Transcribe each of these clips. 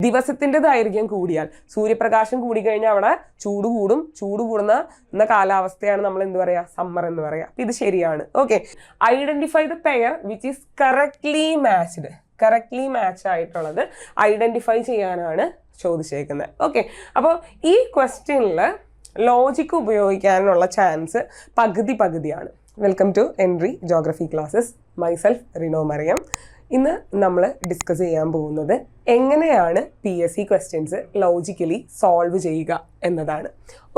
ദിവസത്തിന്റെ ദൈർഘ്യം കൂടിയാൽ, സൂര്യപ്രകാശം കൂടിക്കഴിഞ്ഞാൽ അവിടെ ചൂട് കൂടും. ചൂട് കൂടുന്ന കാലാവസ്ഥയാണ് നമ്മൾ എന്ത് പറയാ, സമ്മർ എന്ന് പറയാ. ഇത് ശരിയാണ്. Okay, identify the pair which is correctly matched. Correctly match ആയിട്ടുള്ളത് ഐഡന്റിഫൈ ചെയ്യാനാണ് ചോദിച്ചേക്കുന്നത്. ഓക്കെ, അപ്പോൾ ഈ ക്വസ്റ്റ്യനിൽ ലോജിക്ക് ഉപയോഗിക്കാനുള്ള ചാൻസ് പകുതിയാണ്. Welcome to entry geography classes. Myself Rino Mariam. ഇന്ന് നമ്മൾ ഡിസ്കസ് ചെയ്യാൻ പോകുന്നത് എങ്ങനെയാണ് PSC ക്വസ്റ്റ്യൻസ് ലോജിക്കലി സോൾവ് ചെയ്യുക എന്നതാണ്.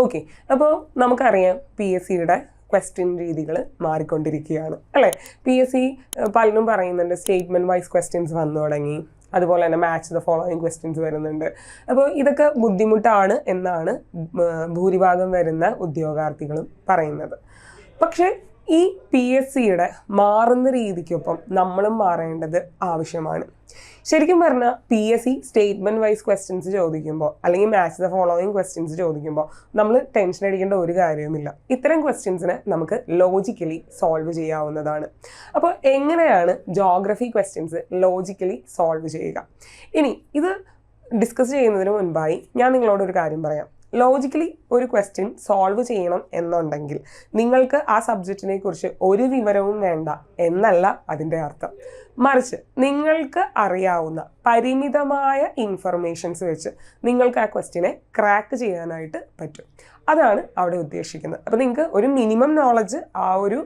ഓക്കെ, അപ്പോൾ നമുക്കറിയാം PSCയുടെ ക്വസ്റ്റ്യൻ രീതികൾ മാറിക്കൊണ്ടിരിക്കുകയാണ് അല്ലേ. PSC പലരും പറയുന്നുണ്ട് സ്റ്റേറ്റ്മെൻറ്റ് വൈസ് ക്വസ്റ്റ്യൻസ് വന്നു തുടങ്ങി, അതുപോലെ തന്നെ മാച്ച് ദ ഫോളോയിങ് ക്വസ്റ്റ്യൻസ് വരുന്നുണ്ട്. അപ്പോൾ ഇതൊക്കെ ബുദ്ധിമുട്ടാണ് എന്നാണ് ഭൂരിഭാഗം വരുന്ന ഉദ്യോഗാർത്ഥികളും പറയുന്നത്. പക്ഷേ ഈ PSCയുടെ മാറുന്ന രീതിക്കൊപ്പം നമ്മളും മാറേണ്ടത് ആവശ്യമാണ്. ശരിക്കും പറഞ്ഞാൽ PSC സ്റ്റേറ്റ്മെൻറ്റ് വൈസ് ക്വസ്റ്റ്യൻസ് ചോദിക്കുമ്പോൾ അല്ലെങ്കിൽ മാച്ച് ദ ഫോളോയിങ് ക്വസ്റ്റ്യൻസ് ചോദിക്കുമ്പോൾ നമ്മൾ ടെൻഷൻ അടിക്കേണ്ട ഒരു കാര്യവുമില്ല. ഇത്തരം ക്വസ്റ്റ്യൻസിനെ നമുക്ക് ലോജിക്കലി സോൾവ് ചെയ്യാവുന്നതാണ്. അപ്പോൾ എങ്ങനെയാണ് ജോഗ്രഫി ക്വസ്റ്റ്യൻസ് ലോജിക്കലി സോൾവ് ചെയ്യുക? ഇനി ഇത് ഡിസ്കസ് ചെയ്യുന്നതിന് മുൻപായി ഞാൻ നിങ്ങളോടൊരു കാര്യം പറയാം. ലോജിക്കലി ഒരു ക്വസ്റ്റ്യൻ സോൾവ് ചെയ്യണം എന്നുണ്ടെങ്കിൽ നിങ്ങൾക്ക് ആ സബ്ജക്റ്റിനെ കുറിച്ച് ഒരു വിവരവും വേണ്ട എന്നല്ല അതിൻ്റെ അർത്ഥം. മറിച്ച് നിങ്ങൾക്ക് അറിയാവുന്ന പരിമിതമായ ഇൻഫർമേഷൻസ് വെച്ച് നിങ്ങൾക്ക് ആ ക്വസ്റ്റ്യനെ ക്രാക്ക് ചെയ്യാനായിട്ട് പറ്റും. അതാണ് അവിടെ ഉദ്ദേശിക്കുന്നത്. അപ്പോൾ നിങ്ങൾക്ക് ഒരു മിനിമം നോളജ് ആ ഒരു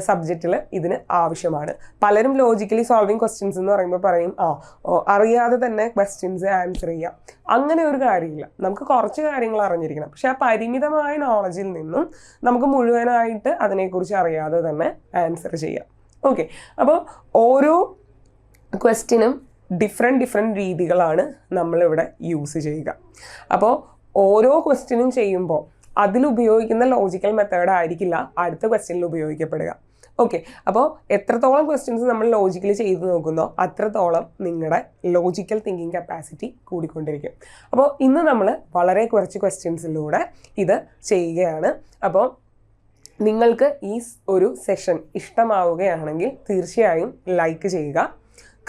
സബ്ജക്റ്റിൽ ഇതിന് ആവശ്യമാണ്. പലരും ലോജിക്കലി സോൾവിങ് ക്വസ്റ്റ്യൻസ് എന്ന് പറയുമ്പോൾ പറയും അറിയാതെ തന്നെ ക്വസ്റ്റ്യൻസ് ആൻസർ ചെയ്യാം. അങ്ങനെ ഒരു കാര്യമില്ല. നമുക്ക് കുറച്ച് കാര്യങ്ങൾ അറിഞ്ഞിരിക്കണം. പക്ഷെ ആ പരിമിതമായ നോളജിൽ നിന്നും നമുക്ക് മുഴുവനായിട്ട് അതിനെക്കുറിച്ച് അറിയാതെ തന്നെ ആൻസർ ചെയ്യാം. ഓക്കെ, അപ്പോൾ ഓരോ ക്വസ്റ്റ്യനും ഡിഫറെൻറ്റ് രീതികളാണ് നമ്മളിവിടെ യൂസ് ചെയ്യുക. അപ്പോൾ ഓരോ ക്വസ്റ്റ്യനും ചെയ്യുമ്പോൾ അതിലുപയോഗിക്കുന്ന ലോജിക്കൽ മെത്തേഡ് ആയിരിക്കില്ല അടുത്ത ക്വസ്റ്റ്യനിൽ ഉപയോഗിക്കപ്പെടുക. ഓക്കെ, അപ്പോൾ എത്രത്തോളം ക്വസ്റ്റ്യൻസ് നമ്മൾ ലോജിക്കലി ചെയ്ത് നോക്കുന്നോ അത്രത്തോളം നിങ്ങളുടെ ലോജിക്കൽ തിങ്കിങ് കപ്പാസിറ്റി കൂടിക്കൊണ്ടിരിക്കും. അപ്പോൾ ഇന്ന് നമ്മൾ വളരെ കുറച്ച് ക്വസ്റ്റ്യൻസിലൂടെ ഇത് ചെയ്യുകയാണ്. അപ്പോൾ നിങ്ങൾക്ക് ഈ ഒരു സെഷൻ ഇഷ്ടമാവുകയാണെങ്കിൽ തീർച്ചയായും ലൈക്ക് ചെയ്യുക,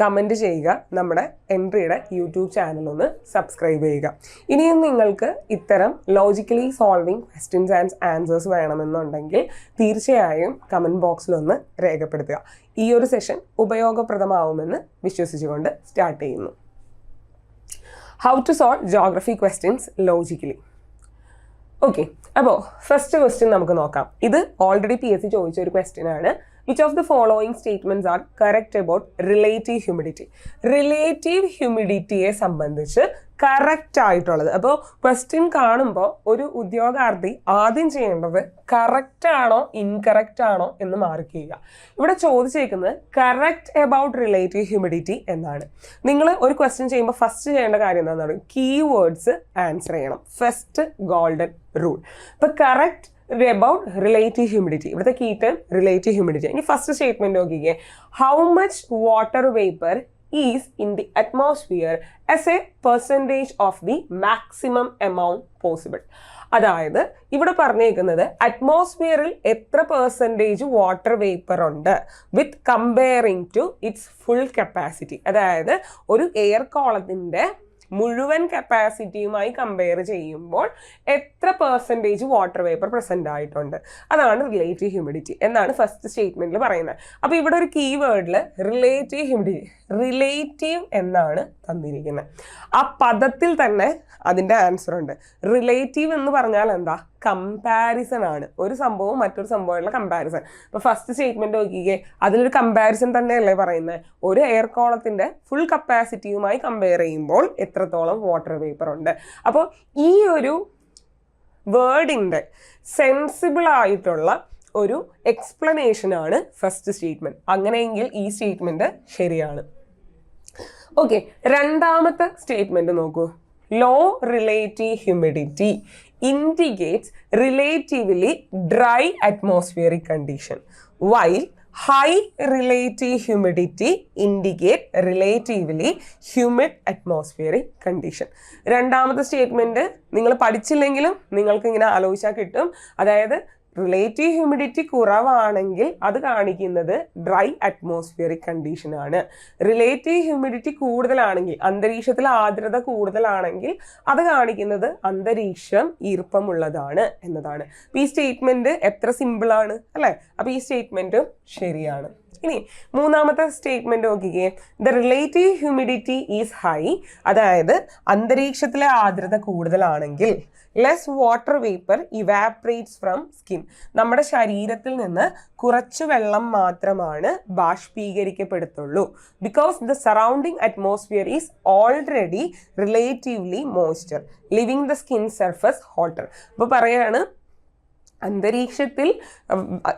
കമൻറ്റ് ചെയ്യുക, നമ്മുടെ എൻട്രിയുടെ യൂട്യൂബ് ചാനലൊന്ന് സബ്സ്ക്രൈബ് ചെയ്യുക. ഇനിയും നിങ്ങൾക്ക് ഇത്തരം logically solving questions and answers വേണമെന്നുണ്ടെങ്കിൽ തീർച്ചയായും കമൻറ്റ് ബോക്സിലൊന്ന് രേഖപ്പെടുത്തുക. ഈ ഒരു സെഷൻ ഉപയോഗപ്രദമാവുമെന്ന് വിശ്വസിച്ചുകൊണ്ട് സ്റ്റാർട്ട് ചെയ്യുന്നു. How to solve geography questions logically. Okay, അപ്പോൾ ഫസ്റ്റ് ക്വസ്റ്റ്യൻ നമുക്ക് നോക്കാം. ഇത് ഓൾറെഡി PSC ചോദിച്ച ഒരു ക്വസ്റ്റ്യൻ ആണ്. Which of the following statements are correct about relative humidity? Relative ഹ്യൂമിഡിറ്റിയെ സംബന്ധിച്ച് കറക്റ്റ് ആയിട്ടുള്ളത്. അപ്പോൾ ക്വസ്റ്റ്യൻ കാണുമ്പോൾ ഒരു ഉദ്യോഗാർത്ഥി ആദ്യം ചെയ്യേണ്ടത് കറക്റ്റ് ആണോ ഇൻകറക്റ്റ് ആണോ എന്ന് മാർക്ക് ചെയ്യുക. ഇവിടെ ചോദിച്ചേക്കുന്നത് കറക്റ്റ് അബൌട്ട് റിലേറ്റീവ് ഹ്യൂമിഡിറ്റി എന്നാണ്. നിങ്ങൾ ഒരു ക്വസ്റ്റ്യൻ ചെയ്യുമ്പോൾ ഫസ്റ്റ് ചെയ്യേണ്ട കാര്യം എന്താണെന്ന് പറയും, കീവേഡ്സ് ആൻസർ ചെയ്യണം. First golden rule. ഇപ്പോൾ കറക്റ്റ് about relative humidity. ഇവിടുത്തെ കീ ടേം റിലേറ്റീവ് ഹ്യൂമിഡിറ്റി. ഇനി ഫസ്റ്റ് സ്റ്റേറ്റ്മെന്റ് നോക്കിക്കേ. How much water vapour is in the atmosphere as a percentage of the maximum amount possible. അതായത് ഇവിടെ പറഞ്ഞേക്കുന്നത് അറ്റ്മോസ്ഫിയറിൽ എത്ര പെർസെൻറ്റേജ് വാട്ടർ വേപ്പർ ഉണ്ട് with comparing to its full capacity. അതായത് ഒരു എയർ കോളത്തിൻ്റെ മുഴുവൻ കപ്പാസിറ്റിയുമായി കമ്പയർ ചെയ്യുമ്പോൾ എത്ര പെർസെൻറ്റേജ് വാട്ടർ വേപ്പർ പ്രസൻ്റ് ആയിട്ടുണ്ട്, അതാണ് റിലേറ്റീവ് ഹ്യൂമിഡിറ്റി എന്നാണ് ഫസ്റ്റ് സ്റ്റേറ്റ്മെൻറ്റിൽ പറയുന്നത്. അപ്പോൾ ഇവിടെ ഒരു കീവേഡിൽ റിലേറ്റീവ് ഹ്യൂമിഡിറ്റി, റിലേറ്റീവ് എന്നാണ് തന്നിരിക്കുന്നത്. ആ പദത്തിൽ തന്നെ അതിൻ്റെ ആൻസർ ഉണ്ട്. റിലേറ്റീവ് എന്ന് പറഞ്ഞാൽ എന്താ? കമ്പാരിസൺ ആണ്. ഒരു സംഭവവും മറ്റൊരു സംഭവമുള്ള കമ്പാരിസൺ. ഇപ്പോൾ ഫസ്റ്റ് സ്റ്റേറ്റ്മെൻറ്റ് നോക്കിക്കേ, അതിലൊരു കമ്പാരിസൺ തന്നെയല്ലേ പറയുന്നത്. ഒരു എയർ കോളത്തിൻ്റെ ഫുൾ കപ്പാസിറ്റിയുമായി കമ്പയർ ചെയ്യുമ്പോൾ എത്രത്തോളം വാട്ടർ വേപ്പർ ഉണ്ട്. അപ്പോൾ ഈ ഒരു വേർഡിൻ്റെ സെൻസിബിൾ ആയിട്ടുള്ള ഒരു എക്സ്പ്ലനേഷനാണ് ഫസ്റ്റ് സ്റ്റേറ്റ്മെൻറ്റ്. അങ്ങനെയെങ്കിൽ ഈ സ്റ്റേറ്റ്മെൻറ്റ് ശരിയാണ്. ഓക്കെ, രണ്ടാമത്തെ സ്റ്റേറ്റ്മെൻറ്റ് നോക്കൂ. Low relative humidity indicates relatively dry atmospheric condition, while high relative humidity indicate relatively humid atmospheric condition. രണ്ടാമത്തെ സ്റ്റേറ്റ്മെൻറ്റ് നിങ്ങൾ പഠിച്ചില്ലെങ്കിലും നിങ്ങൾക്ക് ഇങ്ങനെ ആലോചിച്ചാൽ കിട്ടും. അതായത് റിലേറ്റീവ് ഹ്യൂമിഡിറ്റി കുറവാണെങ്കിൽ അത് കാണിക്കുന്നത് ഡ്രൈ അറ്റ്മോസ്ഫിയറിക് കണ്ടീഷൻ ആണ്. റിലേറ്റീവ് ഹ്യൂമിഡിറ്റി കൂടുതലാണെങ്കിൽ, അന്തരീക്ഷത്തിൽ ആർദ്രത കൂടുതലാണെങ്കിൽ അത് കാണിക്കുന്നത് അന്തരീക്ഷം ഈർപ്പമുള്ളതാണ് എന്നതാണ്. അപ്പൊ ഈ സ്റ്റേറ്റ്മെന്റ് എത്ര സിമ്പിൾ ആണ് അല്ലെ? അപ്പൊ ഈ സ്റ്റേറ്റ്മെന്റും ശരിയാണ്. ഇനി മൂന്നാമത്തെ സ്റ്റേറ്റ്മെന്റ് നോക്കിക്കേ. The relative humidity is high, അതായത് അന്തരീക്ഷത്തിലെ ആർദ്രത കൂടുതലാണെങ്കിൽ less water vapour evaporates from skin, നമ്മുടെ ശരീരത്തിൽ നിന്ന് കുറച്ച് വെള്ളം മാത്രമാണ് ബാഷ്പീകരിക്കപ്പെടുത്തുള്ളൂ. Because the surrounding atmosphere is already relatively moisture living the skin surface hotter. അപ്പോൾ പറയാണ് അന്തരീക്ഷത്തിൽ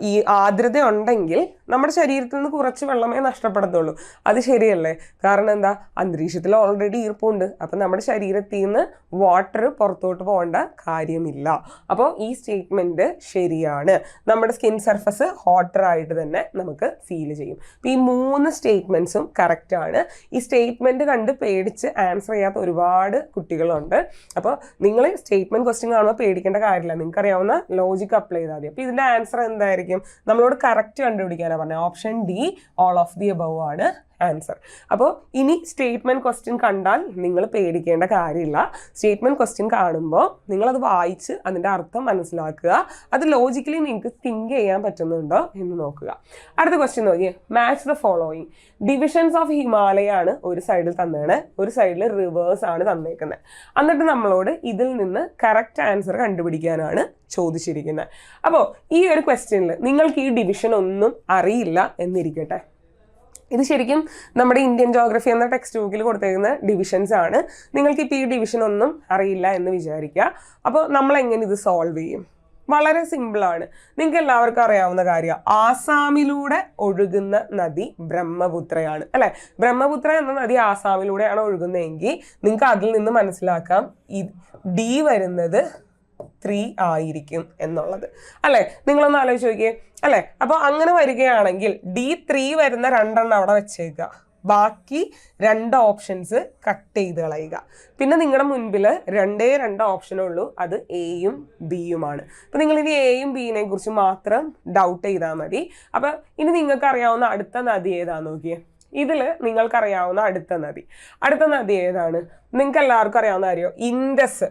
ഈ ആർദ്രത ഉണ്ടെങ്കിൽ നമ്മുടെ ശരീരത്തിൽ നിന്ന് കുറച്ച് വെള്ളമേ നഷ്ടപ്പെടത്തുള്ളൂ. അത് ശരിയല്ലേ? കാരണം എന്താ, അന്തരീക്ഷത്തിൽ ഓൾറെഡി ഈർപ്പമുണ്ട്. അപ്പം നമ്മുടെ ശരീരത്തിൽ നിന്ന് വാട്ടർ പുറത്തോട്ട് പോകേണ്ട കാര്യമില്ല. അപ്പോൾ ഈ സ്റ്റേറ്റ്മെന്റ് ശരിയാണ്. നമ്മുടെ സ്കിൻ സർഫസ് ഹോട്ടർ ആയിട്ട് തന്നെ നമുക്ക് ഫീൽ ചെയ്യും. അപ്പോൾ ഈ 3 സ്റ്റേറ്റ്മെന്റ്സും കറക്റ്റ് ആണ്. ഈ സ്റ്റേറ്റ്മെന്റ് കണ്ട് പേടിച്ച് ആൻസർ ചെയ്യാത്ത ഒരുപാട് കുട്ടികളുണ്ട്. അപ്പോൾ നിങ്ങൾ സ്റ്റേറ്റ്മെന്റ് ക്വസ്റ്റ്യൻ കാണുമ്പോൾ പേടിക്കേണ്ട കാര്യമില്ല. നിങ്ങൾക്ക് അറിയാവുന്ന ലോജിക് അപ്ലൈ ചെയ്താൽ മതി. അപ്പോൾ ഇതിന്റെ ആൻസർ എന്തായിരിക്കും? നമ്മളോട് കറക്റ്റ് കണ്ടുപിടിക്കാനാണ് പറഞ്ഞത്. Option D all of the above ആണ് ആൻസർ. അപ്പോൾ ഇനി സ്റ്റേറ്റ്മെന്റ് ക്വസ്റ്റ്യൻ കണ്ടാൽ നിങ്ങൾ പേടിക്കേണ്ട കാര്യമില്ല. സ്റ്റേറ്റ്മെന്റ് ക്വസ്റ്റ്യൻ കാണുമ്പോൾ നിങ്ങളത് വായിച്ച് അതിൻ്റെ അർത്ഥം മനസ്സിലാക്കുക. അത് ലോജിക്കലി നിങ്ങൾക്ക് തിങ്ക് ചെയ്യാൻ പറ്റുന്നുണ്ടോ എന്ന് നോക്കുക. അടുത്ത ക്വസ്റ്റ്യൻ നോക്കിയേ. Match the following. Divisions of Himalaya ആണ് ഒരു സൈഡിൽ തന്നേണ്, ഒരു സൈഡിൽ റിവേഴ്സ് ആണ് തന്നേക്കുന്നത്. എന്നിട്ട് നമ്മളോട് ഇതിൽ നിന്ന് കറക്റ്റ് ആൻസർ കണ്ടുപിടിക്കാനാണ് ചോദിച്ചിരിക്കുന്നത്. അപ്പോൾ ഈ ഒരു ക്വസ്റ്റ്യനിൽ നിങ്ങൾക്ക് ഈ ഡിവിഷൻ ഒന്നും അറിയില്ല എന്നിരിക്കട്ടെ. ഇത് ശരിക്കും നമ്മുടെ ഇന്ത്യൻ ജോഗ്രഫി എന്ന ടെക്സ്റ്റ് ബുക്കിൽ കൊടുത്തേക്കുന്ന ഡിവിഷൻസ് ആണ്. നിങ്ങൾക്ക് ഇപ്പോൾ ഈ ഡിവിഷൻ ഒന്നും അറിയില്ല എന്ന് വിചാരിക്കുക. അപ്പോൾ നമ്മൾ എങ്ങനെ ഇത് സോൾവ് ചെയ്യും? വളരെ സിമ്പിളാണ്. നിങ്ങൾക്ക് എല്ലാവർക്കും അറിയാവുന്ന കാര്യമാണ്, ആസാമിലൂടെ ഒഴുകുന്ന നദി ബ്രഹ്മപുത്രയാണ് അല്ലെ? ബ്രഹ്മപുത്ര എന്ന നദി ആസാമിലൂടെയാണ് ഒഴുകുന്നതെങ്കിൽ നിങ്ങൾക്ക് അതിൽ നിന്ന് മനസ്സിലാക്കാം ഈ ഡി വരുന്നത് 3 ആയിരിക്കും എന്നുള്ളത് അല്ലെ? നിങ്ങളൊന്ന് ആലോചിച്ച് നോക്കിയേ അല്ലെ? അപ്പോൾ അങ്ങനെ വരികയാണെങ്കിൽ D3 വരുന്ന 2 അവിടെ വെച്ചേക്കുക. ബാക്കി 2 ഓപ്ഷൻസ് കട്ട് ചെയ്ത് കളയുക. പിന്നെ നിങ്ങളുടെ മുൻപിൽ 2 ഓപ്ഷനുള്ളൂ. അത് എയും ബിയുമാണ്. അപ്പോൾ നിങ്ങൾ ഇനി എയും ബിയിനെ കുറിച്ച് മാത്രം ഡൗട്ട് ചെയ്താൽ മതി. അപ്പം ഇനി നിങ്ങൾക്ക് അറിയാവുന്ന അടുത്ത നദി ഏതാന്ന് നോക്കിയേ. ഇതിൽ നിങ്ങൾക്കറിയാവുന്ന അടുത്ത നദി ഏതാണ്? നിങ്ങൾക്ക് എല്ലാവർക്കും അറിയാവുന്ന കാര്യം ഇൻഡസ്.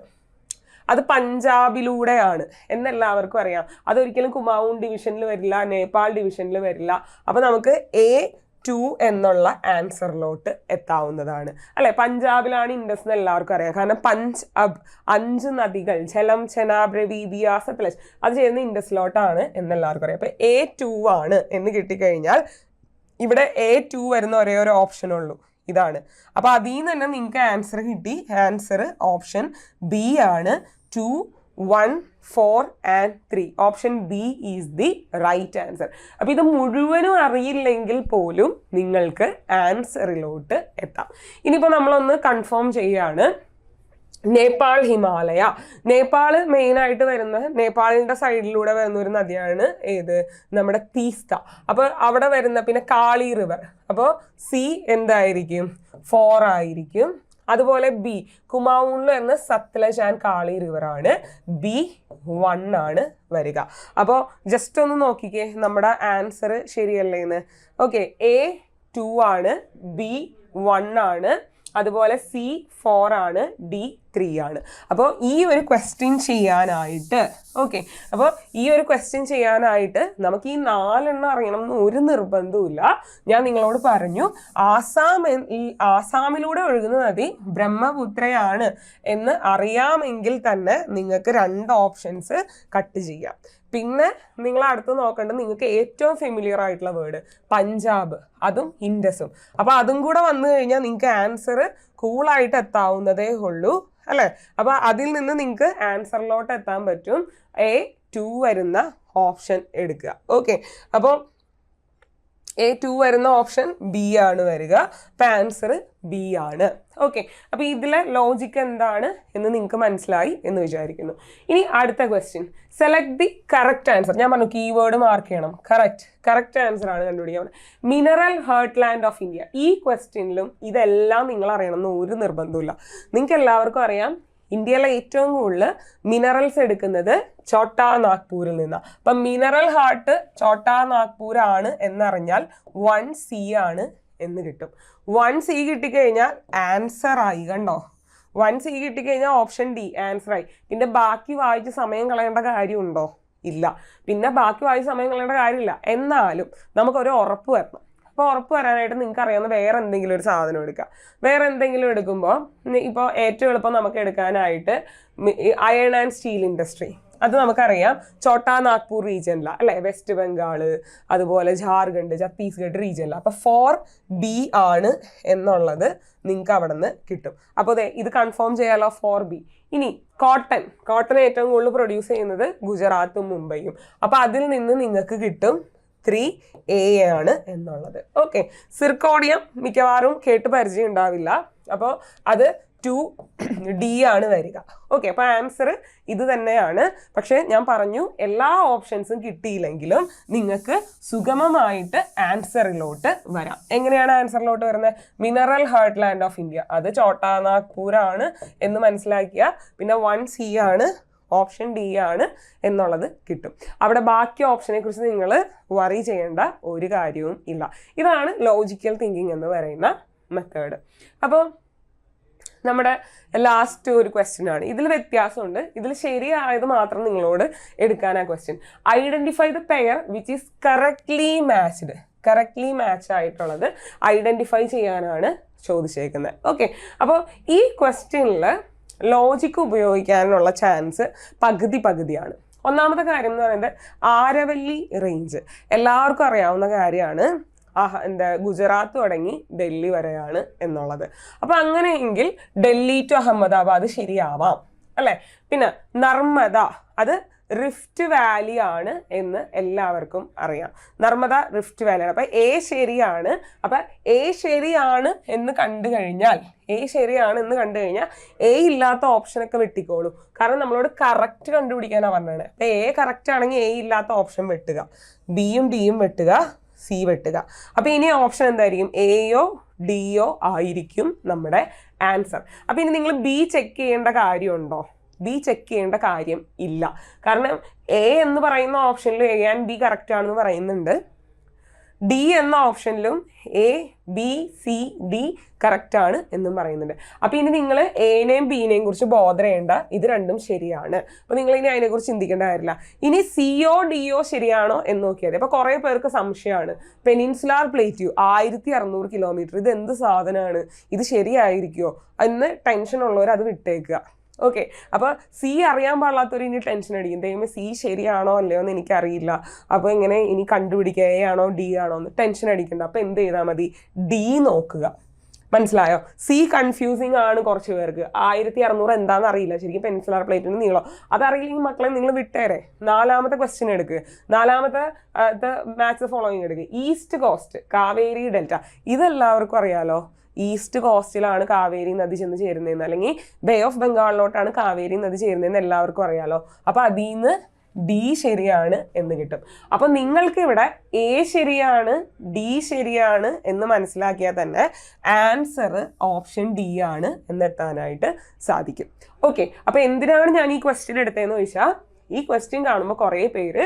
അത് പഞ്ചാബിലൂടെയാണ് എന്നെല്ലാവർക്കും അറിയാം. അതൊരിക്കലും കുമാവൂൺ ഡിവിഷനിൽ വരില്ല, നേപ്പാൾ ഡിവിഷനിൽ വരില്ല. അപ്പോൾ നമുക്ക് A2 എന്നുള്ള ആൻസറിലോട്ട് എത്താവുന്നതാണ് അല്ലെ? പഞ്ചാബിലാണ് ഇൻഡസ് എന്ന് എല്ലാവർക്കും അറിയാം. കാരണം പഞ്ചാബ് 5 നദികൾ ജലം, ചെനാബ്, രവി, ബിയാസ്, സത്ലജ് അത് ചെയ്യുന്ന ഇൻഡസിലോട്ടാണ് എന്നെല്ലാവർക്കും അറിയാം. അപ്പോൾ A2 ആണ് എന്ന് കിട്ടിക്കഴിഞ്ഞാൽ ഇവിടെ A2 വരുന്ന ഒരേ ഒരു ഓപ്ഷനുള്ളൂ, ഇതാണ്. അപ്പോൾ അതിൽ നിന്ന് തന്നെ നിങ്ങൾക്ക് ആൻസർ കിട്ടി. ആൻസർ ഓപ്ഷൻ ബി ആണ്. 2, 1, 4 and 3. Option B is the right answer. അപ്പോൾ ഇത് മുഴുവനും അറിയില്ലെങ്കിൽ പോലും നിങ്ങൾക്ക് ആൻസറിലോട്ട് എത്താം. ഇനിയിപ്പോൾ നമ്മളൊന്ന് കൺഫേം ചെയ്യുകയാണ്. നേപ്പാൾ ഹിമാലയ. നേപ്പാൾ മെയിനായിട്ട് വരുന്ന, നേപ്പാളിൻ്റെ സൈഡിലൂടെ വരുന്ന ഒരു നദിയാണ് ഏത്? നമ്മുടെ തീസ്ത. അപ്പോൾ അവിടെ വരുന്ന പിന്നെ കാളി റിവർ. അപ്പോൾ സി എന്തായിരിക്കും? 4 ആയിരിക്കും. അതുപോലെ ബി കുമാവൂണിൽ വരുന്ന സത്ലജ് ആൻഡ് കാളി റിവർ ആണ്. B1 ആണ് വരിക. അപ്പോൾ ജസ്റ്റ് ഒന്ന് നോക്കിക്കേ നമ്മുടെ ആൻസർ ശരിയല്ലേന്ന്. ഓക്കെ, A2 ആണ്, B1 ആണ്, അതുപോലെ C4 ആണ്, D3 ആണ്. അപ്പോൾ ഈ ഒരു ക്വസ്റ്റ്യൻ ചെയ്യാനായിട്ട് നമുക്ക് ഈ 4 അറിയണം എന്ന് ഒരു നിർബന്ധവുമില്ല. ഞാൻ നിങ്ങളോട് പറഞ്ഞു ആസാമിലൂടെ ഒഴുകുന്ന നദി ബ്രഹ്മപുത്രയാണ് എന്ന് അറിയാമെങ്കിൽ തന്നെ നിങ്ങൾക്ക് 2 ഓപ്ഷൻസ് കട്ട് ചെയ്യാം. പിന്നെ നിങ്ങൾ അടുത്ത് നോക്കേണ്ടത് നിങ്ങൾക്ക് ഏറ്റവും ഫെമിലിയർ ആയിട്ടുള്ള വേർഡ് പഞ്ചാബ്, അതും ഇൻഡസും. അപ്പോൾ അതും കൂടെ വന്നു കഴിഞ്ഞാൽ നിങ്ങൾക്ക് ആൻസർ കൂളായിട്ട് എത്താവുന്നതേ ഉള്ളൂ അല്ലേ? അപ്പോൾ അതിൽ നിന്ന് നിങ്ങൾക്ക് ആൻസറിലോട്ട് എത്താൻ പറ്റും. A2 വരുന്ന ഓപ്ഷൻ എടുക്കുക. ഓക്കെ, അപ്പോൾ A2 വരുന്ന ഓപ്ഷൻ ബി ആണ് വരിക. അപ്പം ആൻസർ ബി ആണ്. ഓക്കെ, അപ്പോൾ ഇതിലെ ലോജിക്ക് എന്താണ് എന്ന് നിങ്ങൾക്ക് മനസ്സിലായി എന്ന് വിചാരിക്കുന്നു. ഇനി അടുത്ത question, select the correct answer. ഞാൻ പറഞ്ഞു കീവേഡ് മാർക്ക് ചെയ്യണം. കറക്റ്റ് ആൻസർ ആണ് കണ്ടുപിടിക്കാൻ. Mineral heartland of India. ഈ ക്വസ്റ്റ്യനിലും ഇതെല്ലാം നിങ്ങൾ അറിയണം എന്ന് ഒരു നിർബന്ധമില്ല. നിങ്ങൾക്ക് എല്ലാവർക്കും അറിയാം ഇന്ത്യയിലെ ഏറ്റവും കൂടുതൽ മിനറൽസ് എടുക്കുന്നത് ഛോട്ടാ നാഗ്പൂരിൽ നിന്നാണ്. അപ്പം മിനറൽ ഹാർട്ട് ഛോട്ടാ നാഗ്പൂർ ആണ് എന്നറിഞ്ഞാൽ 1C ആണ് എന്ന് കിട്ടും. 1C കിട്ടിക്കഴിഞ്ഞാൽ ആൻസർ ആയി. കണ്ടോ, 1C കിട്ടിക്കഴിഞ്ഞാൽ ഓപ്ഷൻ ഡി ആൻസർ ആയി. പിന്നെ ബാക്കി വായിച്ച് സമയം കളയേണ്ട കാര്യമുണ്ടോ? ഇല്ല. പിന്നെ ബാക്കി വായിച്ച് സമയം കളയേണ്ട കാര്യമില്ല. എന്നാലും നമുക്കൊരു ഉറപ്പ് വരണം. അപ്പോൾ ഉറപ്പ് വരാനായിട്ട് നിങ്ങൾക്ക് അറിയാവുന്ന വേറെ എന്തെങ്കിലും ഒരു സാധനം എടുക്കുക. വേറെ എന്തെങ്കിലും എടുക്കുമ്പോൾ ഇപ്പോൾ ഏറ്റവും എളുപ്പം നമുക്ക് എടുക്കാനായിട്ട് അയൺ ആൻഡ് സ്റ്റീൽ ഇൻഡസ്ട്രി, അത് നമുക്കറിയാം ഛോട്ടാ നാഗ്പൂർ റീജിയനിലാണ് അല്ലേ, വെസ്റ്റ് ബംഗാൾ അതുപോലെ ജാർഖണ്ഡ് ഛത്തീസ്ഗഡ് റീജിയനിലാണ്. അപ്പോൾ 4B ആണ് എന്നുള്ളത് നിങ്ങൾക്ക് അവിടെ നിന്ന് കിട്ടും. അപ്പോൾ അതെ ഇത് കൺഫേം ചെയ്യാലോ 4B. ഇനി കോട്ടൺ ഏറ്റവും കൂടുതൽ പ്രൊഡ്യൂസ് ചെയ്യുന്നത് ഗുജറാത്തും മുംബൈയും. അപ്പോൾ അതിൽ നിന്ന് നിങ്ങൾക്ക് കിട്ടും 3A ആണ് എന്നുള്ളത്. ഓക്കെ, സിർക്കോണിയം മിക്കവാറും കേട്ട് പരിചയം ഉണ്ടാവില്ല. അപ്പോൾ അത് 2D ആണ് വരിക. ഓക്കെ, അപ്പോൾ ആൻസർ ഇത് തന്നെയാണ്. പക്ഷേ ഞാൻ പറഞ്ഞു എല്ലാ ഓപ്ഷൻസും കിട്ടിയില്ലെങ്കിലും നിങ്ങൾക്ക് സുഗമമായിട്ട് ആൻസറിലോട്ട് വരാം. എങ്ങനെയാണ് ആൻസറിലോട്ട് വരുന്നത്? Mineral heart land of India, അത് ഛോട്ടാ നാഗ്പൂർ ആണ് എന്ന് മനസ്സിലാക്കിയ പിന്നെ 1C ആണ്, ഓപ്ഷൻ ഡി ആണ് എന്നുള്ളത് കിട്ടും. അവിടെ ബാക്കി ഓപ്ഷനെ കുറിച്ച് നിങ്ങൾ വറി ചെയ്യേണ്ട ഒരു കാര്യവും ഇല്ല. ഇതാണ് ലോജിക്കൽ തിങ്കിങ് എന്ന് പറയുന്ന മെത്തേഡ്. അപ്പോൾ നമ്മുടെ ലാസ്റ്റ് ഒരു ക്വസ്റ്റ്യൻ ആണ്. ഇതിൽ വ്യത്യാസമുണ്ട്. ഇതിൽ ശരിയായത് മാത്രം നിങ്ങളോട് എടുക്കാൻ ആ question. Identify the pair which is correctly match ആയിട്ടുള്ളത് ഐഡന്റിഫൈ ചെയ്യാനാണ് ചോദിച്ചേക്കുന്നത്. ഓക്കെ, അപ്പോൾ ഈ ക്വസ്റ്റ്യനിൽ ലോജിക്ക് ഉപയോഗിക്കാനുള്ള ചാൻസ് പകുതിയാണ്. ഒന്നാമത്തെ കാര്യം എന്ന് പറയുന്നത് ആരവല്ലി റേഞ്ച് എല്ലാവർക്കും അറിയാവുന്ന കാര്യമാണ്. ഗുജറാത്ത് തുടങ്ങി ഡൽഹി വരെയാണ് എന്നുള്ളത്. അപ്പോൾ അങ്ങനെയെങ്കിൽ ഡൽഹി ടു അഹമ്മദാബാദ് ശരിയാവാം അല്ലേ. പിന്നെ നർമ്മദ അത് റിഫ്റ്റ് വാലി ആണ് എന്ന് എല്ലാവർക്കും അറിയാം. നർമ്മദ റിഫ്റ്റ് വാലിയാണ്. അപ്പം എ ശരിയാണ്. അപ്പം എ ശരിയാണ് എന്ന് കണ്ടു കഴിഞ്ഞാൽ എ ഇല്ലാത്ത ഓപ്ഷനൊക്കെ വെട്ടിക്കോളൂ. കാരണം നമ്മളോട് കറക്റ്റ് കണ്ടുപിടിക്കാനാണ് പറഞ്ഞത്. അപ്പം എ കറക്റ്റ് ആണെങ്കിൽ എ ഇല്ലാത്ത ഓപ്ഷൻ വെട്ടുക, ബിയും ഡിയും വെട്ടുക, സി വെട്ടുക. അപ്പം ഇനി ഓപ്ഷൻ എന്തായിരിക്കും? എയോ ഡിയോ ആയിരിക്കും നമ്മുടെ ആൻസർ. അപ്പം ഇനി നിങ്ങൾ ബി ചെക്ക് ചെയ്യേണ്ട കാര്യമുണ്ടോ? ബി ചെക്ക് ചെയ്യേണ്ട കാര്യം ഇല്ല. കാരണം എ എന്ന് പറയുന്ന ഓപ്ഷനിൽ എ ആൻഡ് ബി കറക്റ്റ് ആണെന്ന് പറയുന്നുണ്ട്. ഡി എന്ന ഓപ്ഷനിലും A B C D correct ആണ് എന്നും പറയുന്നുണ്ട്. അപ്പോൾ ഇനി നിങ്ങൾ എനെയും ബിനെയും കുറിച്ച് ബോധർ ചെയ്യേണ്ട, ഇത് രണ്ടും ശരിയാണ്. അപ്പോൾ നിങ്ങൾ ഇനി അതിനെക്കുറിച്ച് ചിന്തിക്കേണ്ട കാര്യമില്ല. ഇനി സിയോ ഡിയോ ശരിയാണോ എന്ന് നോക്കിയാൽ മതി. അപ്പോൾ കുറേ പേർക്ക് സംശയമാണ്, പെനിൻസുലാർ പ്ലേറ്റ്യൂ 1600 കിലോമീറ്റർ, ഇത് എന്ത് സാധനമാണ്, ഇത് ശരിയായിരിക്കുമോ എന്ന് ടെൻഷൻ ഉള്ളവർ അത് വിട്ടേക്കുക. ഓക്കെ, അപ്പോൾ സി അറിയാൻ പാടില്ലാത്തവർ ഇനി ടെൻഷൻ അടിക്കും, ദൈവമേ സി ശരിയാണോ അല്ലയോ എന്ന് എനിക്കറിയില്ല, അപ്പോൾ എങ്ങനെ ഇനി കണ്ടുപിടിക്കുക എ ആണോ ഡി ആണോ എന്ന് ടെൻഷൻ അടിക്കണ്ട. അപ്പോൾ എന്ത് ചെയ്താൽ മതി? ഡി നോക്കുക. മനസ്സിലായോ? സി കൺഫ്യൂസിങ് ആണ് കുറച്ച് പേർക്ക്. 1600 എന്താണെന്ന് അറിയില്ല ശരിക്കും, പെൻസിലാർ പ്ലേറ്റിന് നീളം അതറിയില്ലെങ്കിൽ മക്കളെ നിങ്ങൾ വിട്ടേരെ. 4ാമത്തെ ക്വസ്റ്റ്യൻ എടുക്കുക. 4ാമത്തെ മാച്ച് ഫോളോയിങ് എടുക്കുക. ഈസ്റ്റ് കോസ്റ്റ്, കാവേരി ഡെൽറ്റ, ഇതെല്ലാവർക്കും അറിയാലോ. ഈസ്റ്റ് കോസ്റ്റിലാണ് കാവേരി നദി ചെന്ന് ചേരുന്നതെന്ന്, അല്ലെങ്കിൽ ബേ ഓഫ് ബംഗാളിലോട്ടാണ് കാവേരി നദി ചേരുന്നതെന്ന് എല്ലാവർക്കും അറിയാലോ. അപ്പോൾ അതിൽ നിന്ന് ഡി ശരിയാണ് എന്ന് കിട്ടും. അപ്പം നിങ്ങൾക്ക് ഇവിടെ എ ശരിയാണ് ഡി ശരിയാണ് എന്ന് മനസ്സിലാക്കിയാൽ തന്നെ ആൻസർ ഓപ്ഷൻ ഡി ആണ് എന്നെത്താനായിട്ട് സാധിക്കും. ഓക്കെ, അപ്പോൾ എന്തിനാണ് ഞാൻ ഈ ക്വസ്റ്റ്യൻ എടുത്തതെന്ന് ചോദിച്ചാൽ, ഈ ക്വസ്റ്റ്യൻ കാണുമ്പോൾ കുറേ പേര്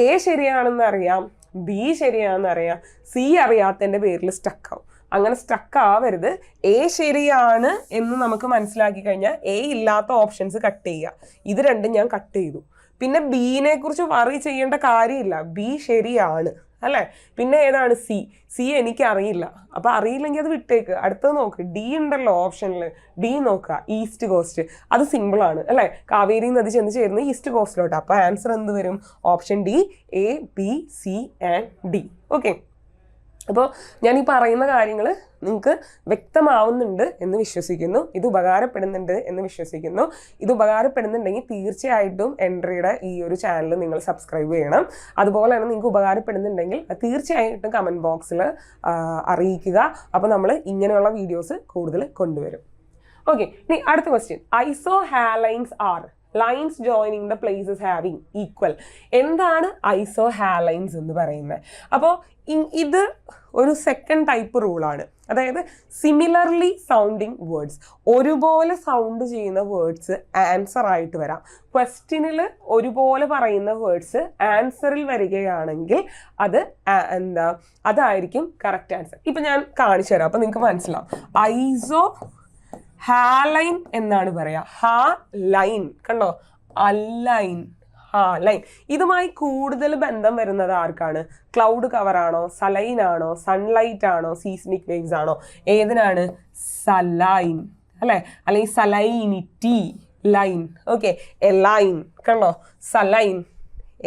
എ ശരിയാണെന്ന് അറിയാം, ബി ശരിയാണെന്ന് അറിയാം, സി അറിയാത്തതിൻ്റെ പേരിൽ സ്റ്റക്കാവും. അങ്ങനെ സ്റ്റക്ക് ആവരുത്. എ ശരിയാണ് എന്ന് നമുക്ക് മനസ്സിലാക്കി കഴിഞ്ഞാൽ എ ഇല്ലാത്ത ഓപ്ഷൻസ് കട്ട് ചെയ്യുക. ഇത് രണ്ടും ഞാൻ കട്ട് ചെയ്തു. പിന്നെ ബീനെ കുറിച്ച് വറി ചെയ്യേണ്ട കാര്യമില്ല, ബി ശരിയാണ് അല്ലേ. പിന്നെ ഏതാണ്? സി എനിക്കറിയില്ല. അപ്പോൾ അറിയില്ലെങ്കിൽ അത് വിട്ടേക്ക്, അടുത്തത് നോക്ക്. ഡി ഉണ്ടല്ലോ ഓപ്ഷനിൽ, ഡി നോക്കുക. ഈസ്റ്റ് കോസ്റ്റ്, അത് സിമ്പിളാണ് അല്ലേ. കാവേരി നദി ചെന്ന് ചേരുന്നത് ഈസ്റ്റ് കോസ്റ്റിലോട്ട്. അപ്പോൾ ആൻസർ എന്ത് വരും? Option D, A B C and D. Okay, അപ്പോൾ ഞാൻ ഈ പറയുന്ന കാര്യങ്ങൾ നിങ്ങൾക്ക് വ്യക്തമാവുന്നുണ്ട് എന്ന് വിശ്വസിക്കുന്നു. ഇത് ഉപകാരപ്പെടുന്നുണ്ട് എന്ന് വിശ്വസിക്കുന്നു. ഇത് ഉപകാരപ്പെടുന്നുണ്ടെങ്കിൽ തീർച്ചയായിട്ടും എൻട്രിയുടെ ഈ ഒരു ചാനൽ നിങ്ങൾ സബ്സ്ക്രൈബ് ചെയ്യണം. അതുപോലെ തന്നെ നിങ്ങൾക്ക് ഉപകാരപ്പെടുന്നുണ്ടെങ്കിൽ തീർച്ചയായിട്ടും കമൻറ്റ് ബോക്സിൽ അറിയിക്കുക. അപ്പോൾ നമ്മൾ ഇങ്ങനെയുള്ള വീഡിയോസ് കൂടുതൽ കൊണ്ടുവരും. ഓക്കെ, ഇനി അടുത്ത question. Isohalines are lines joining the places having equal. എന്താണ് ഐസോഹാലൈൻസ് എന്ന് പറയുന്നത്? അപ്പോൾ ഇത് ഒരു സെക്കൻഡ് ടൈപ്പ് റൂളാണ്. അതായത് സിമിലർലി സൗണ്ടിങ് വേർഡ്സ്, ഒരുപോലെ സൗണ്ട് ചെയ്യുന്ന വേർഡ്സ് ആൻസർ ആയിട്ട് വരാം. ക്വസ്റ്റ്യനിൽ ഒരുപോലെ പറയുന്ന വേർഡ്സ് ആൻസറിൽ വരികയാണെങ്കിൽ അത് അതായിരിക്കും കറക്റ്റ് ആൻസർ. ഇപ്പം ഞാൻ കാണിച്ചു തരാം, അപ്പം നിങ്ങൾക്ക് മനസ്സിലാവും. ഐസോ ഹാലൈൻ എന്നാണ് പറയുക. ഹാ ലൈൻ കണ്ടോ, അലൈൻ, ഹാ ലൈൻ. ഇതുമായി കൂടുതൽ ബന്ധം വരുന്നത് ആർക്കാണ്? ക്ലൗഡ് കവറാണോ, സലൈൻ ആണോ, സൺലൈറ്റ് ആണോ, സീസ്മിക് വേവ്സ് ആണോ? ഏതിനാണ്? സലൈൻ അല്ലേ, അല്ലെങ്കിൽ സലൈനിറ്റി, ലൈൻ. ഓക്കെ, എലൈൻ കണ്ടോ, സലൈൻ,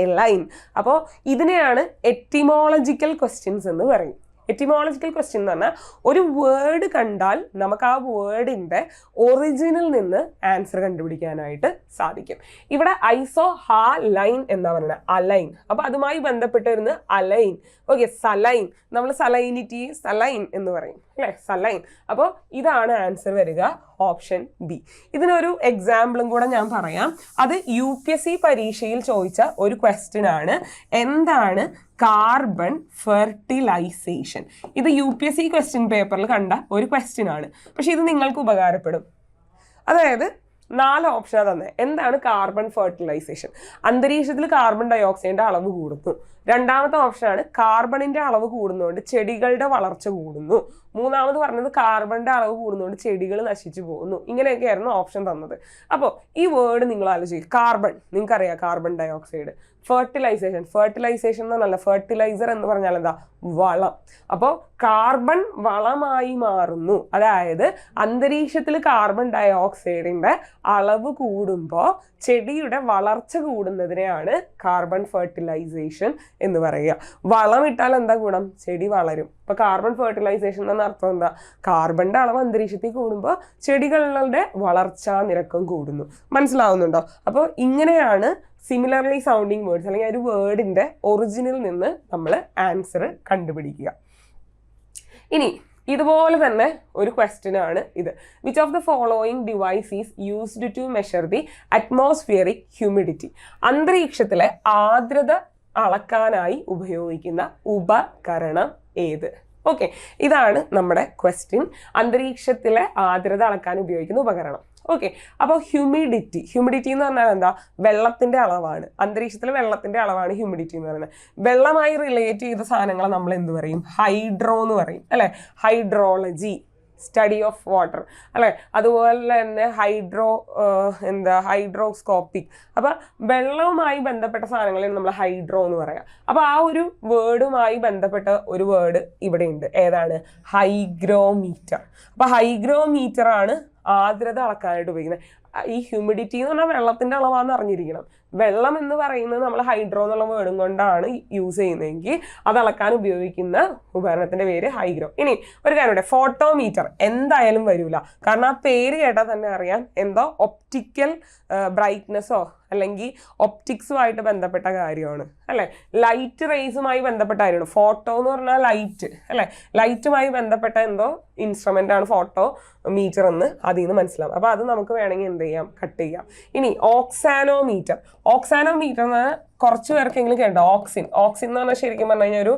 എലൈൻ. അപ്പോൾ ഇതിനെയാണ് എറ്റിമോളജിക്കൽ ക്വസ്റ്റ്യൻസ് എന്ന് പറയും. എറ്റിമോളജിക്കൽ ക്വസ്റ്റ്യൻ എന്ന് പറഞ്ഞാൽ ഒരു വേർഡ് കണ്ടാൽ നമുക്ക് ആ വേർഡിൻ്റെ ഒറിജിനിൽ നിന്ന് ആൻസർ കണ്ടുപിടിക്കാനായിട്ട് സാധിക്കും. ഇവിടെ ഐസോ ഹാ ലൈൻ എന്നാ പറയുന്നത്, അലൈൻ. അപ്പോൾ അതുമായി ബന്ധപ്പെട്ട് വരുന്നത് അലൈൻ. ഓക്കെ, സലൈൻ, നമ്മൾ സലൈനിറ്റി, സലൈൻ എന്ന് പറയും അല്ലേ, സലൈൻ. അപ്പോൾ ഇതാണ് ആൻസർ വരിക, ഓപ്ഷൻ ബി. ഇതിനൊരു എക്സാമ്പിളും കൂടെ ഞാൻ പറയാം. അത് UPSC പരീക്ഷയിൽ ചോദിച്ച ഒരു ക്വസ്റ്റ്യൻ ആണ്. എന്താണ് കാർബൺ ഫെർട്ടിലൈസേഷൻ? ഇത് UPSC ക്വസ്റ്റ്യൻ പേപ്പറിൽ കണ്ട ഒരു ക്വസ്റ്റ്യൻ ആണ്, പക്ഷെ ഇത് നിങ്ങൾക്ക് ഉപകാരപ്പെടും. അതായത് 4 ഓപ്ഷനാണ് തന്നെ. എന്താണ് കാർബൺ ഫെർട്ടിലൈസേഷൻ? അന്തരീക്ഷത്തിൽ കാർബൺ ഡയോക്സൈഡിന്റെ അളവ് കൂടുന്നു. രണ്ടാമത്തെ ഓപ്ഷനാണ് കാർബണിന്റെ അളവ് കൂടുന്നതുകൊണ്ട് ചെടികളുടെ വളർച്ച കൂടുന്നു. മൂന്നാമത് പറഞ്ഞത് കാർബണിന്റെ അളവ് കൂടുന്നതുകൊണ്ട് ചെടികൾ നശിച്ചു പോകുന്നു. ഇങ്ങനെയൊക്കെയായിരുന്നു ഓപ്ഷൻ തന്നത്. അപ്പോൾ ഈ വേർഡ് നിങ്ങൾ ആലോചിക്കുക. കാർബൺ, നിങ്ങൾക്കറിയാം കാർബൺ ഡയോക്സൈഡ്. ഫെർട്ടിലൈസേഷൻ എന്ന് പറഞ്ഞാൽ ഫെർട്ടിലൈസർ എന്ന് പറഞ്ഞാൽ എന്താ? വളം. അപ്പോൾ കാർബൺ വളമായി മാറുന്നു. അതായത് അന്തരീക്ഷത്തിൽ കാർബൺ ഡയോക്സൈഡിന്റെ അളവ് കൂടുമ്പോൾ ചെടിയുടെ വളർച്ച കൂടുന്നതിനെയാണ് കാർബൺ ഫെർട്ടിലൈസേഷൻ എന്ന് പറയുക. വളം ഇട്ടാൽ എന്താ ഗുണം? ചെടി വളരും. അപ്പോൾ കാർബൺ ഫെർട്ടിലൈസേഷൻ എന്ന അർത്ഥം എന്താ? കാർബണിന്റെ അളവ് അന്തരീക്ഷത്തിൽ കൂടുമ്പോൾ ചെടികളുടെ വളർച്ചാ നിരക്കും കൂടുന്നു. മനസ്സിലാവുന്നുണ്ടോ? അപ്പോൾ ഇങ്ങനെയാണ് സിമിലർലി സൗണ്ടിങ് വേർഡ്സ് അല്ലെങ്കിൽ ഒരു വേർഡിന്റെ ഒറിജിനിൽ നിന്ന് നമ്മൾ ആൻസർ കണ്ടുപിടിക്കുക. ഇനി ഇതുപോലെ തന്നെ ഒരു ക്വസ്റ്റ്യൻ ആണ് ഇത്. Which of the following device is used to measure the atmospheric humidity? അന്തരീക്ഷത്തിലെ ആർദ്രത അളക്കാനായി ഉപയോഗിക്കുന്ന ഉപകരണം ഏത്? ഓക്കെ, ഇതാണ് നമ്മുടെ ക്വസ്റ്റ്യൻ. അന്തരീക്ഷത്തിലെ ആർദ്രത അളക്കാൻ ഉപയോഗിക്കുന്ന ഉപകരണം. ഓക്കെ, അപ്പോൾ ഹ്യൂമിഡിറ്റി എന്ന് പറഞ്ഞാൽ എന്താ? വെള്ളത്തിന്റെ അളവാണ്. അന്തരീക്ഷത്തിലെ വെള്ളത്തിന്റെ അളവാണ് ഹ്യൂമിഡിറ്റി എന്ന് പറയുന്നത്. വെള്ളമായി റിലേറ്റ് ചെയ്ത സാധനങ്ങളെ നമ്മൾ എന്ത് പറയും? ഹൈഡ്രോ എന്ന് പറയും അല്ലെ. ഹൈഡ്രോളജി, സ്റ്റഡി ഓഫ് വാട്ടർ അല്ലെ. അതുപോലെ തന്നെ ഹൈഡ്രോസ്കോപ്പിക്. അപ്പൊ വെള്ളവുമായി ബന്ധപ്പെട്ട സാധനങ്ങളെ നമ്മൾ ഹൈഡ്രോ എന്ന് പറയാം. അപ്പൊ ആ ഒരു വേർഡുമായി ബന്ധപ്പെട്ട ഒരു വേർഡ് ഇവിടെ ഉണ്ട്. ഏതാണ്? ഹൈഗ്രോമീറ്റർ. അപ്പൊ ഹൈഗ്രോമീറ്റർ ആണ് ആർദ്രത അളക്കാനായിട്ട് ഉപയോഗിക്കുന്നത്. ഈ ഹ്യൂമിഡിറ്റി എന്ന് പറഞ്ഞാൽ വെള്ളത്തിന്റെ അളവാന്ന് അറിഞ്ഞിരിക്കണം. വെള്ളം എന്ന് പറയുന്നത് നമ്മൾ ഹൈഡ്രോ എന്നുള്ള വേർഡും കൊണ്ടാണ് യൂസ് ചെയ്യുന്നതെങ്കിൽ അത് അളക്കാൻ ഉപയോഗിക്കുന്ന ഉപകരണത്തിന്റെ പേര് ഹൈഗ്രോ. ഇനി ഒരു കാര്യം, ഫോട്ടോമീറ്റർ എന്തായാലും വരില്ല. കാരണം ആ പേര് കേട്ടാൽ തന്നെ അറിയാം എന്തോ ഒപ്റ്റിക്കൽ ബ്രൈറ്റ്നെസ്സോ അല്ലെങ്കിൽ ഒപ്റ്റിക്സുമായിട്ട് ബന്ധപ്പെട്ട കാര്യമാണ് അല്ലെ. ലൈറ്റ് റേസുമായി ബന്ധപ്പെട്ട കാര്യമാണ്. ഫോട്ടോ എന്ന് പറഞ്ഞാൽ ലൈറ്റ് അല്ലെ. ലൈറ്റുമായി ബന്ധപ്പെട്ട എന്തോ ഇൻസ്ട്രുമെന്റ് ആണ് ഫോട്ടോ മീറ്റർ എന്ന് അതിൽ നിന്ന് മനസ്സിലാവും. അപ്പൊ അത് നമുക്ക് വേണമെങ്കിൽ എന്ത് ചെയ്യാം? കട്ട് ചെയ്യാം. ഇനി ഓക്സാനോമീറ്റർ എന്ന് കുറച്ച് പേർക്കെങ്കിലും കേട്ടോ. ഓക്സിൻ എന്ന് പറഞ്ഞാൽ ശരിക്കും പറഞ്ഞു കഴിഞ്ഞാൽ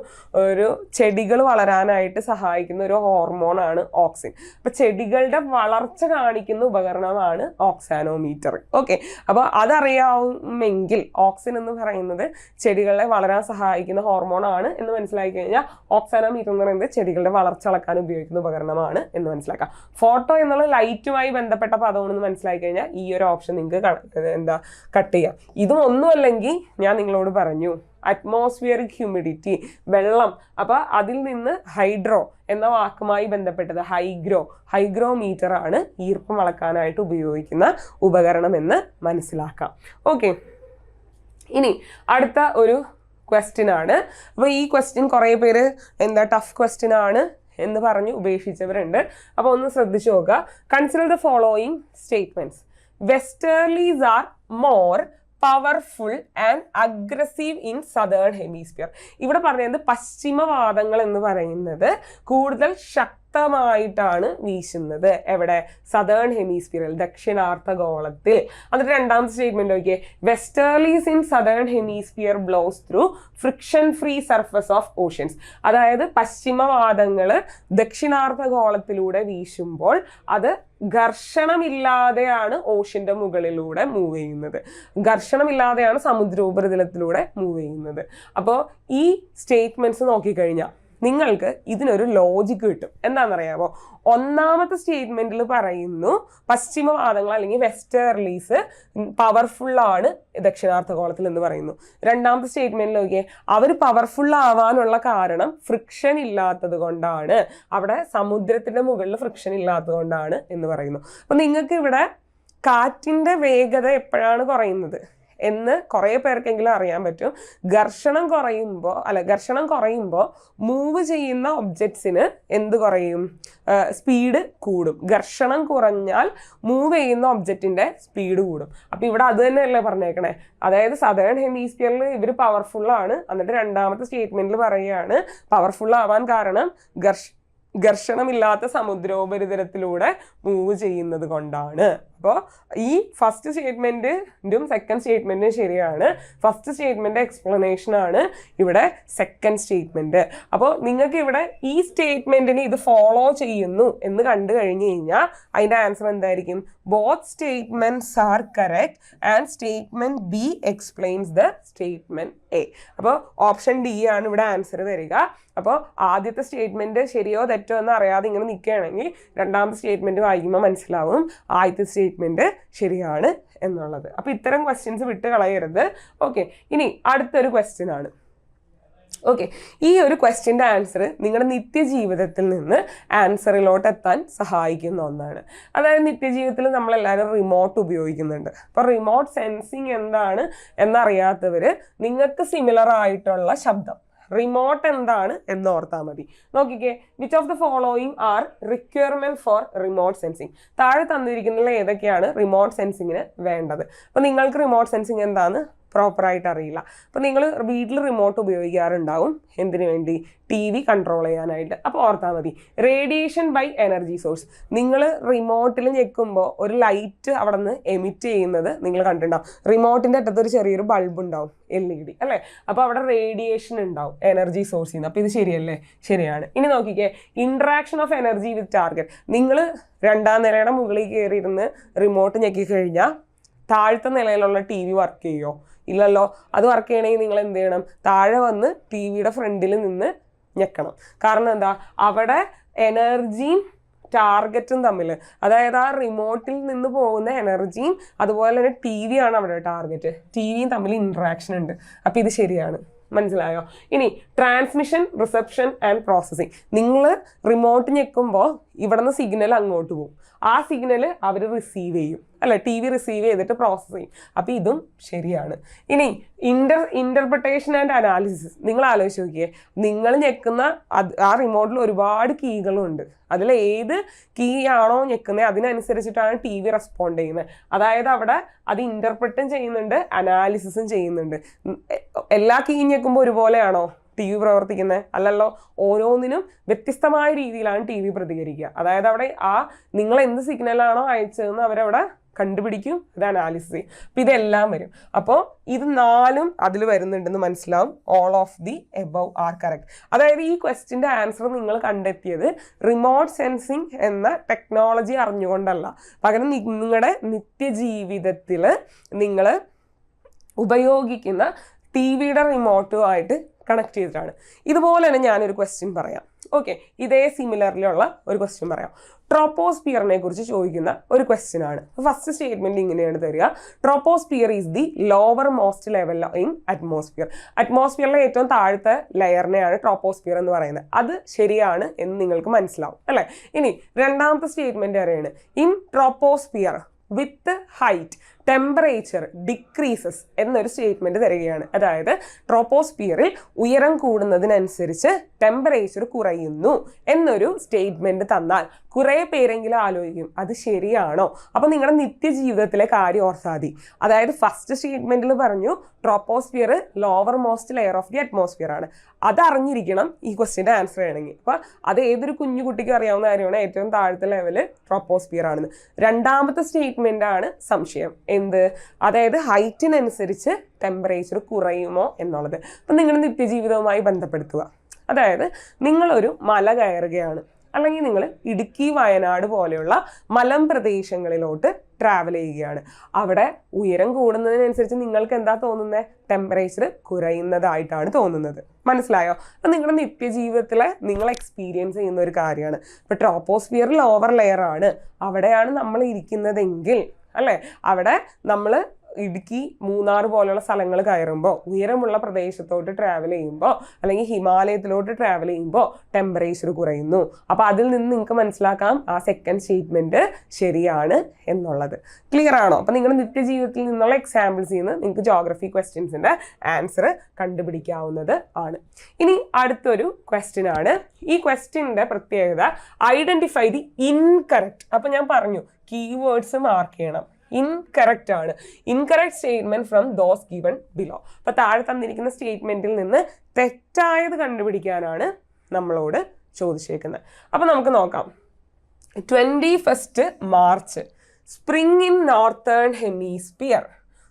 ഒരു ചെടികൾ വളരാനായിട്ട് സഹായിക്കുന്ന ഒരു ഹോർമോണാണ് ഓക്സിൻ. അപ്പൊ ചെടികളുടെ വളർച്ച കാണിക്കുന്ന ഉപകരണമാണ് ഓക്സാനോമീറ്റർ. ഓക്കെ, അപ്പോൾ അതറിയാവുമെങ്കിൽ ഓക്സിൻ എന്ന് പറയുന്നത് ചെടികളെ വളരാൻ സഹായിക്കുന്ന ഹോർമോണാണ് എന്ന് മനസ്സിലാക്കി കഴിഞ്ഞാൽ ഓക്സാനോമീറ്റർ എന്ന് പറയുന്നത് ചെടികളുടെ വളർച്ച അളക്കാൻ ഉപയോഗിക്കുന്ന ഉപകരണമാണ് എന്ന് മനസ്സിലാക്കാം. ഫോട്ടോ എന്നുള്ള ലൈറ്റുമായി ബന്ധപ്പെട്ട പദമാണെന്ന് മനസ്സിലാക്കി കഴിഞ്ഞാൽ ഈ ഒരു ഓപ്ഷൻ നിങ്ങൾക്ക് കട്ട് ചെയ്യാം. ഇതും ഒന്നുമല്ലെങ്കിൽ ഞാൻ നിങ്ങളോട് പറഞ്ഞു അറ്റ്മോസ്ഫിയറിക് ഹ്യൂമിഡിറ്റി, വെള്ളം. അപ്പൊ അതിൽ നിന്ന് ഹൈഡ്രോ എന്ന വാക്കുമായി ബന്ധപ്പെട്ടത് ഹൈഗ്രോമീറ്റർ ആണ് ഈർപ്പം അളക്കാനായിട്ട് ഉപയോഗിക്കുന്ന ഉപകരണം എന്ന് മനസ്സിലാക്കാം. ഓക്കെ, ഇനി അടുത്ത ഒരു ക്വസ്റ്റ്യൻ ആണ്. അപ്പൊ ഈ ക്വസ്റ്റ്യൻ കുറെ പേര് ടഫ് ക്വസ്റ്റ്യൻ ആണ് എന്ന് പറഞ്ഞ് ഉപേക്ഷിച്ചവരുണ്ട്. അപ്പൊ ഒന്ന് ശ്രദ്ധിച്ചു നോക്കുക. Consider the following statements. Westerlies are more powerful and aggressive in southern hemisphere. ഇവിടെ പറയുന്നത് പശ്ചിമവാദങ്ങൾ എന്ന് പറയുന്നത് കൂടുതൽ ശക്തമായിട്ടാണ് വീശുന്നത്. എവിടെ? സദേൺ ഹെമിസ്ഫിയറിൽ, ദക്ഷിണാർദ്ധഗോളത്തിൽ. എന്നിട്ട് രണ്ടാമത്തെ സ്റ്റേറ്റ്മെന്റ് നോക്കിയേ, westerlies in southern hemisphere blows through friction free surface of oceans. അതായത് പശ്ചിമവാദങ്ങൾ ദക്ഷിണാർദ്ധഗോളത്തിലൂടെ വീശുമ്പോൾ അത് ഘർഷണമില്ലാതെയാണ് ഓഷ്യന്റെ മുകളിലൂടെ മൂവ് ചെയ്യുന്നത്, ഘർഷണമില്ലാതെയാണ് സമുദ്രോപരിതലത്തിലൂടെ മൂവ് ചെയ്യുന്നത്. അപ്പോൾ ഈ സ്റ്റേറ്റ്മെന്റ്സ് നോക്കിക്കഴിഞ്ഞാൽ നിങ്ങൾക്ക് ഇതിനൊരു ലോജിക്ക് കിട്ടും. എന്താണെന്നറിയാമോ? ഒന്നാമത്തെ സ്റ്റേറ്റ്മെന്റിൽ പറയുന്നു പശ്ചിമവാദങ്ങൾ അല്ലെങ്കിൽ വെസ്റ്റേർലീസ് പവർഫുള്ളാണ് ദക്ഷിണാർദ്ധഗോളത്തിൽ എന്ന് പറയുന്നു. രണ്ടാമത്തെ സ്റ്റേറ്റ്മെന്റിൽ നോക്കിയേ, അവർ പവർഫുൾ ആവാനുള്ള കാരണം ഫ്രിക്ഷൻ ഇല്ലാത്തത് കൊണ്ടാണ്, അവിടെ സമുദ്രത്തിന്റെ മുകളിൽ ഫ്രിക്ഷൻ ഇല്ലാത്തത് കൊണ്ടാണ് എന്ന് പറയുന്നു. അപ്പൊ നിങ്ങൾക്ക് ഇവിടെ കാറ്റിന്റെ വേഗത എപ്പോഴാണ് കുറയുന്നത് എന്ന് കുറേ പേർക്കെങ്കിലും അറിയാൻ പറ്റും. ഘർഷണം കുറയുമ്പോൾ മൂവ് ചെയ്യുന്ന ഒബ്ജക്ട്സിന് എന്ത് കുറയും? സ്പീഡ് കൂടും. ഘർഷണം കുറഞ്ഞാൽ മൂവ് ചെയ്യുന്ന ഒബ്ജക്റ്റിന്റെ സ്പീഡ് കൂടും. അപ്പൊ ഇവിടെ അത് തന്നെയല്ലേ പറഞ്ഞേക്കണേ. അതായത് സദേൺ ഹെമിസ്ഫിയറിൽ ഇവർ പവർഫുള്ളാണ്, എന്നിട്ട് രണ്ടാമത്തെ സ്റ്റേറ്റ്മെന്റിൽ പറയുകയാണ് പവർഫുൾ ആവാൻ കാരണം ഘർഷണമില്ലാത്ത സമുദ്രോപരിതലത്തിലൂടെ മൂവ് ചെയ്യുന്നത് കൊണ്ടാണ്. അപ്പോൾ ഈ ഫസ്റ്റ് സ്റ്റേറ്റ്മെന്റും സെക്കൻഡ് സ്റ്റേറ്റ്മെന്റും ശരിയാണ്. ഫസ്റ്റ് സ്റ്റേറ്റ്മെന്റ് എക്സ്പ്ലനേഷൻ ആണ് ഇവിടെ സെക്കൻഡ് സ്റ്റേറ്റ്മെന്റ്. അപ്പോൾ നിങ്ങൾക്ക് ഇവിടെ ഈ സ്റ്റേറ്റ്മെന്റിന് ഇത് ഫോളോ ചെയ്യുന്നു എന്ന് കണ്ടു കഴിഞ്ഞു കഴിഞ്ഞാൽ അതിന്റെ ആൻസർ എന്തായിരിക്കും? Both statements are correct and statement B explains the statement A. അപ്പോൾ ഓപ്ഷൻ ഡി ആണ് ഇവിടെ ആൻസർ തരിക. അപ്പോൾ ആദ്യത്തെ സ്റ്റേറ്റ്മെന്റ് ശരിയോ തെറ്റോ എന്ന് അറിയാതെ ഇങ്ങനെ നിൽക്കുകയാണെങ്കിൽ രണ്ടാമത്തെ സ്റ്റേറ്റ്മെന്റ് വായിക്കുമ്പോൾ മനസ്സിലാവും ആദ്യത്തെ സ്റ്റേറ്റ്മെന്റ് ശരിയാണ് എന്നുള്ളത്. അപ്പൊ ഇത്തരം ക്വസ്റ്റ്യൻസ് വിട്ട് കളയരുത്. ഓക്കെ, ഇനി അടുത്തൊരു ക്വസ്റ്റ്യൻ ആണ്. ഓക്കെ, ഈ ഒരു ക്വസ്റ്റ്യൻ്റെ ആൻസർ നിങ്ങളുടെ നിത്യജീവിതത്തിൽ നിന്ന് ആൻസറിലോട്ട് എത്താൻ സഹായിക്കുന്ന ഒന്നാണ്. അതായത് നിത്യജീവിതത്തിൽ നമ്മളെല്ലാവരും റിമോട്ട് ഉപയോഗിക്കുന്നുണ്ട്. അപ്പോൾ റിമോട്ട് സെൻസിങ് എന്താണ് എന്നറിയാത്തവർ നിങ്ങൾക്ക് സിമിലർ ആയിട്ടുള്ള ശബ്ദം റിമോട്ട് എന്താണ് എന്ന് ഓർത്താൽ മതി. നോക്കിക്കേ, which of the following are requirement for remote sensing. താഴെ തന്നിരിക്കുന്നതിൽ ഏതൊക്കെയാണ് റിമോട്ട് സെൻസിങ്ങിന് വേണ്ടത്? അപ്പം നിങ്ങൾക്ക് റിമോട്ട് സെൻസിങ് എന്താണെന്ന് പ്രോപ്പറായിട്ട് അറിയില്ല. അപ്പം നിങ്ങൾ വീട്ടിൽ റിമോട്ട് ഉപയോഗിക്കാറുണ്ടാവും. എന്തിനു വേണ്ടി? TV കൺട്രോൾ ചെയ്യാനായിട്ട്. അപ്പോൾ ഓർത്താൽ മതി, റേഡിയേഷൻ ബൈ എനർജി സോഴ്സ്. നിങ്ങൾ റിമോട്ടിൽ ഞെക്കുമ്പോൾ ഒരു ലൈറ്റ് അവിടെ നിന്ന് എമിറ്റ് ചെയ്യുന്നത് നിങ്ങൾ കണ്ടിട്ടുണ്ടാവും. റിമോട്ടിൻ്റെ അറ്റത്ത് ഒരു ചെറിയൊരു ബൾബ് ഉണ്ടാവും, LED അല്ലേ? അപ്പോൾ അവിടെ റേഡിയേഷൻ ഉണ്ടാവും എനർജി സോഴ്സിൽ നിന്ന്. അപ്പോൾ ഇത് ശരിയല്ലേ? ശരിയാണ്. ഇനി നോക്കിക്കേ, interaction of energy with target. നിങ്ങൾ രണ്ടാം നിലയുടെ മുകളിൽ കയറിയിരുന്ന് റിമോട്ട് ഞെക്കിക്കഴിഞ്ഞാൽ താഴത്തെ നിലയിലുള്ള TV വർക്ക് ചെയ്യുമോ? ഇല്ലല്ലോ. അത് വർക്ക് ചെയ്യണമെങ്കിൽ നിങ്ങൾ എന്ത് ചെയ്യണം? താഴെ വന്ന് TVയുടെ ഫ്രണ്ടിൽ നിന്ന് ഞെക്കണം. കാരണം എന്താ? അവിടെ എനർജിയും ടാർഗറ്റും തമ്മിൽ, അതായത് ആ റിമോട്ടിൽ നിന്ന് പോകുന്ന എനർജിയും അതുപോലെ തന്നെ TV ആണ് അവിടെ ടാർഗറ്റ്, TVയും തമ്മിൽ ഇൻട്രാക്ഷൻ ഉണ്ട്. അപ്പം ഇത് ശരിയാണ്. മനസ്സിലായോ? ഇനി ട്രാൻസ്മിഷൻ, റിസപ്ഷൻ ആൻഡ് പ്രോസസ്സിങ്. നിങ്ങൾ റിമോട്ട് ഞെക്കുമ്പോൾ ഇവിടെ നിന്ന് സിഗ്നൽ അങ്ങോട്ട് പോകും. ആ സിഗ്നൽ അവർ റിസീവ് ചെയ്യും അല്ലെ? TV റിസീവ് ചെയ്തിട്ട് പ്രോസസ്സ് ചെയ്യും. അപ്പോൾ ഇതും ശരിയാണ്. ഇനി ഇന്റർപ്രിട്ടേഷൻ ആൻഡ് അനാലിസിസ്. നിങ്ങൾ ആലോചിച്ച് നോക്കിയേ, നിങ്ങൾ ഞെക്കുന്ന ആ റിമോട്ടിൽ ഒരുപാട് കീകളുണ്ട്. അതിൽ ഏത് കീ ആണോ ഞെക്കുന്നത് അതിനനുസരിച്ചിട്ടാണ് TV റെസ്പോണ്ട് ചെയ്യുന്നത്. അതായത് അവിടെ അത് ഇന്റർപ്രിറ്റും ചെയ്യുന്നുണ്ട്, അനാലിസിസും ചെയ്യുന്നുണ്ട്. എല്ലാ കീ ഞെക്കുമ്പോൾ ഒരുപോലെയാണോ TV പ്രവർത്തിക്കുന്നത്? അല്ലല്ലോ. ഓരോന്നിനും വ്യത്യസ്തമായ രീതിയിലാണ് TV പ്രതികരിക്കുക. അതായത് അവിടെ നിങ്ങൾ എന്ത് സിഗ്നലാണോ അയച്ചതെന്ന് അവരവിടെ കണ്ടുപിടിക്കും, ഇത് അനാലിസിസ് ചെയ്യും. അപ്പം ഇതെല്ലാം വരും. അപ്പോൾ ഇത് 4ഉം അതിൽ വരുന്നുണ്ടെന്ന് മനസ്സിലാവും. All of the above are correct. അതായത് ഈ ക്വസ്റ്റ്യൻ്റെ ആൻസർ നിങ്ങൾ കണ്ടെത്തിയത് റിമോട്ട് സെൻസിങ് എന്ന ടെക്നോളജി അറിഞ്ഞുകൊണ്ടല്ല, പകരം നിങ്ങളുടെ നിത്യജീവിതത്തിൽ നിങ്ങൾ ഉപയോഗിക്കുന്ന TVയുടെ റിമോട്ടുമായിട്ട് കണക്ട് ചെയ്തിട്ടാണ്. ഇതുപോലെ തന്നെ ഞാനൊരു ക്വസ്റ്റ്യൻ പറയാം. ഓക്കെ, ഇതേ സിമിലറിലുള്ള ഒരു ക്വസ്റ്റ്യൻ പറയാം. ട്രോപ്പോസ്ഫിയറിനെ കുറിച്ച് ചോദിക്കുന്ന ഒരു ക്വസ്റ്റ്യൻ ആണ്. ഫസ്റ്റ് സ്റ്റേറ്റ്മെന്റ് ഇങ്ങനെയാണ് തരിക: troposphere is the lowermost level in atmosphere. അറ്റ്മോസ്ഫിയറിലെ ഏറ്റവും താഴത്തെ ലെയറിനെയാണ് ട്രോപ്പോസ്ഫിയർ എന്ന് പറയുന്നത്. അത് ശരിയാണ് എന്ന് നിങ്ങൾക്ക് മനസ്സിലാവും അല്ലേ? ഇനി രണ്ടാമത്തെ സ്റ്റേറ്റ്മെന്റ് അറിയാണ്: in troposphere with height temperature decreases എന്നൊരു സ്റ്റേറ്റ്മെന്റ് തരികയാണ്. അതായത് ട്രോപ്പോസ്ഫിയറിൽ ഉയരം കൂടുന്നതിനനുസരിച്ച് ടെമ്പറേച്ചർ കുറയുന്നു എന്നൊരു സ്റ്റേറ്റ്മെന്റ് തന്നാൽ കുറേ പേരെങ്കിലും ആലോചിക്കും അത് ശരിയാണോ. അപ്പൊ നിങ്ങളുടെ നിത്യജീവിതത്തിലെ കാര്യം ഓർത്താൽ മതി. അതായത് ഫസ്റ്റ് സ്റ്റേറ്റ്മെന്റിൽ പറഞ്ഞു troposphere lower most layer of the atmosphere ആണ്. അത് അറിഞ്ഞിരിക്കണം ഈ ക്വസ്റ്റ്യൻ്റെ ആൻസർ ചെയ്യണമെങ്കിൽ. അപ്പൊ അത് ഏതൊരു കുഞ്ഞു കുട്ടിക്കും അറിയാവുന്ന കാര്യമാണ്, ഏറ്റവും താഴത്തെ ലെവല് ട്രോപ്പോസ്ഫിയർ ആണെന്ന്. രണ്ടാമത്തെ സ്റ്റേറ്റ്മെന്റ് ആണ് സംശയം. എന്ത്? അതായത് ഹൈറ്റിനനുസരിച്ച് ടെമ്പറേച്ചർ കുറയുമോ എന്നുള്ളത്. അപ്പം നിങ്ങളുടെ നിത്യജീവിതവുമായി ബന്ധപ്പെടുത്തുക. അതായത് നിങ്ങളൊരു മല കയറുകയാണ്, അല്ലെങ്കിൽ നിങ്ങൾ ഇടുക്കി വയനാട് പോലെയുള്ള മലമ്പ്രദേശങ്ങളിലോട്ട് ട്രാവൽ ചെയ്യുകയാണ്. അവിടെ ഉയരം കൂടുന്നതിനനുസരിച്ച് നിങ്ങൾക്ക് എന്താ തോന്നുന്നത്? ടെമ്പറേച്ചർ കുറയുന്നതായിട്ടാണ് തോന്നുന്നത്. മനസ്സിലായോ? അപ്പം നിങ്ങളുടെ നിത്യജീവിതത്തിലെ നിങ്ങൾ എക്സ്പീരിയൻസ് ചെയ്യുന്ന ഒരു കാര്യമാണ്. ഇപ്പം ട്രോപ്പോസ്ഫിയർ ലോവർ ലെയർ ആണ്, അവിടെയാണ് നമ്മൾ ഇരിക്കുന്നതെങ്കിൽ അല്ലേ, അവിടെ നമ്മൾ ഇടുക്കി മൂന്നാർ പോലുള്ള സ്ഥലങ്ങൾ കയറുമ്പോൾ, ഉയരമുള്ള പ്രദേശത്തോട്ട് ട്രാവൽ ചെയ്യുമ്പോൾ, അല്ലെങ്കിൽ ഹിമാലയത്തിലോട്ട് ട്രാവൽ ചെയ്യുമ്പോൾ ടെമ്പറേച്ചർ കുറയുന്നു. അപ്പോൾ അതിൽ നിന്ന് നിങ്ങൾക്ക് മനസ്സിലാക്കാം ആ സെക്കൻഡ് സ്റ്റേറ്റ്മെന്റ് ശരിയാണ് എന്നുള്ളത്. ക്ലിയർ ആണോ? അപ്പം നിങ്ങളുടെ നിത്യജീവിതത്തിൽ നിന്നുള്ള എക്സാമ്പിൾസ് നിന്ന് നിങ്ങൾക്ക് ജോഗ്രഫി ക്വസ്റ്റ്യൻസിന്റെ ആൻസർ കണ്ടുപിടിക്കാവുന്നത് ആണ്. ഇനി അടുത്തൊരു ക്വസ്റ്റ്യൻ ആണ്. ഈ ക്വസ്റ്റ്യൻ്റെ പ്രത്യേകത ഐഡന്റിഫൈ ദി ഇൻകറക്റ്റ്. അപ്പം ഞാൻ പറഞ്ഞു കീവേഡ്സ് മാർക്ക് ചെയ്യണം. ഇൻകറക്റ്റ് ആണ്. Incorrect statement from those given below. അപ്പൊ താഴെ തന്നിരിക്കുന്ന സ്റ്റേറ്റ്മെന്റിൽ നിന്ന് തെറ്റായത് കണ്ടുപിടിക്കാനാണ് നമ്മളോട് ചോദിച്ചേക്കുന്നത്. അപ്പൊ നമുക്ക് നോക്കാം. 21 March spring in northern hemisphere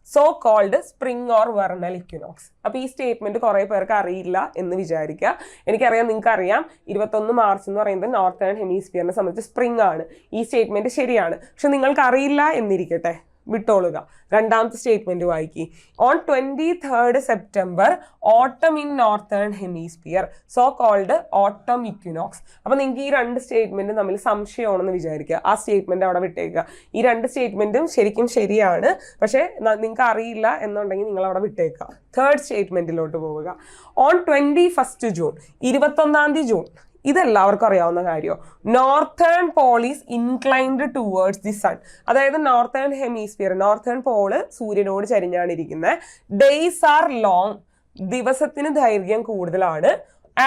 so called spring or vernal equinox. അപ്പോൾ ഈ സ്റ്റേറ്റ്മെന്റ് കുറേ പേർക്ക് അറിയില്ല എന്ന് വിചാരിക്കുക. എനിക്കറിയാം, നിങ്ങൾക്ക് അറിയാം 21 മാർച്ച് എന്ന് പറയുന്നത് നോർത്തേൺ ഹെമിസ്ഫിയറിനെ സംബന്ധിച്ച് സ്പ്രിംഗ് ആണ്. ഈ സ്റ്റേറ്റ്മെന്റ് ശരിയാണ്. പക്ഷെ നിങ്ങൾക്ക് അറിയില്ല എന്നിരിക്കട്ടെ, വിട്ടോളുക. രണ്ടാമത്തെ സ്റ്റേറ്റ്മെന്റ് വായിക്കി. On 23 September autumn in northern hemisphere so called autumn equinox. അപ്പൊ നിങ്ങൾക്ക് ഈ രണ്ട് സ്റ്റേറ്റ്മെന്റും തമ്മിൽ സംശയമാണെന്ന് വിചാരിക്കുക. ആ സ്റ്റേറ്റ്മെന്റ് അവിടെ വിട്ടേക്കുക. ഈ രണ്ട് സ്റ്റേറ്റ്മെന്റും ശരിക്കും ശരിയാണ്, പക്ഷെ നിങ്ങൾക്ക് അറിയില്ല എന്നുണ്ടെങ്കിൽ നിങ്ങൾ അവിടെ വിട്ടേക്കുക. തേർഡ് സ്റ്റേറ്റ്മെന്റിലോട്ട് പോവുക. ഓൺ 21 ജൂൺ 21 ജൂൺ ഇതെല്ലാവർക്കും അറിയാവുന്ന കാര്യമാണ്. Northern pole is inclined towards the sun. അതായത് നോർത്തേൺ ഹെമിസ്ഫിയർ, നോർത്തേൺ പോള് സൂര്യനോട് ചരിഞ്ഞാണ് ഇരിക്കുന്നത്. ഡേയ്സ് ആർ ലോങ്, ദിവസത്തിന് ദൈർഘ്യം കൂടുതലാണ്.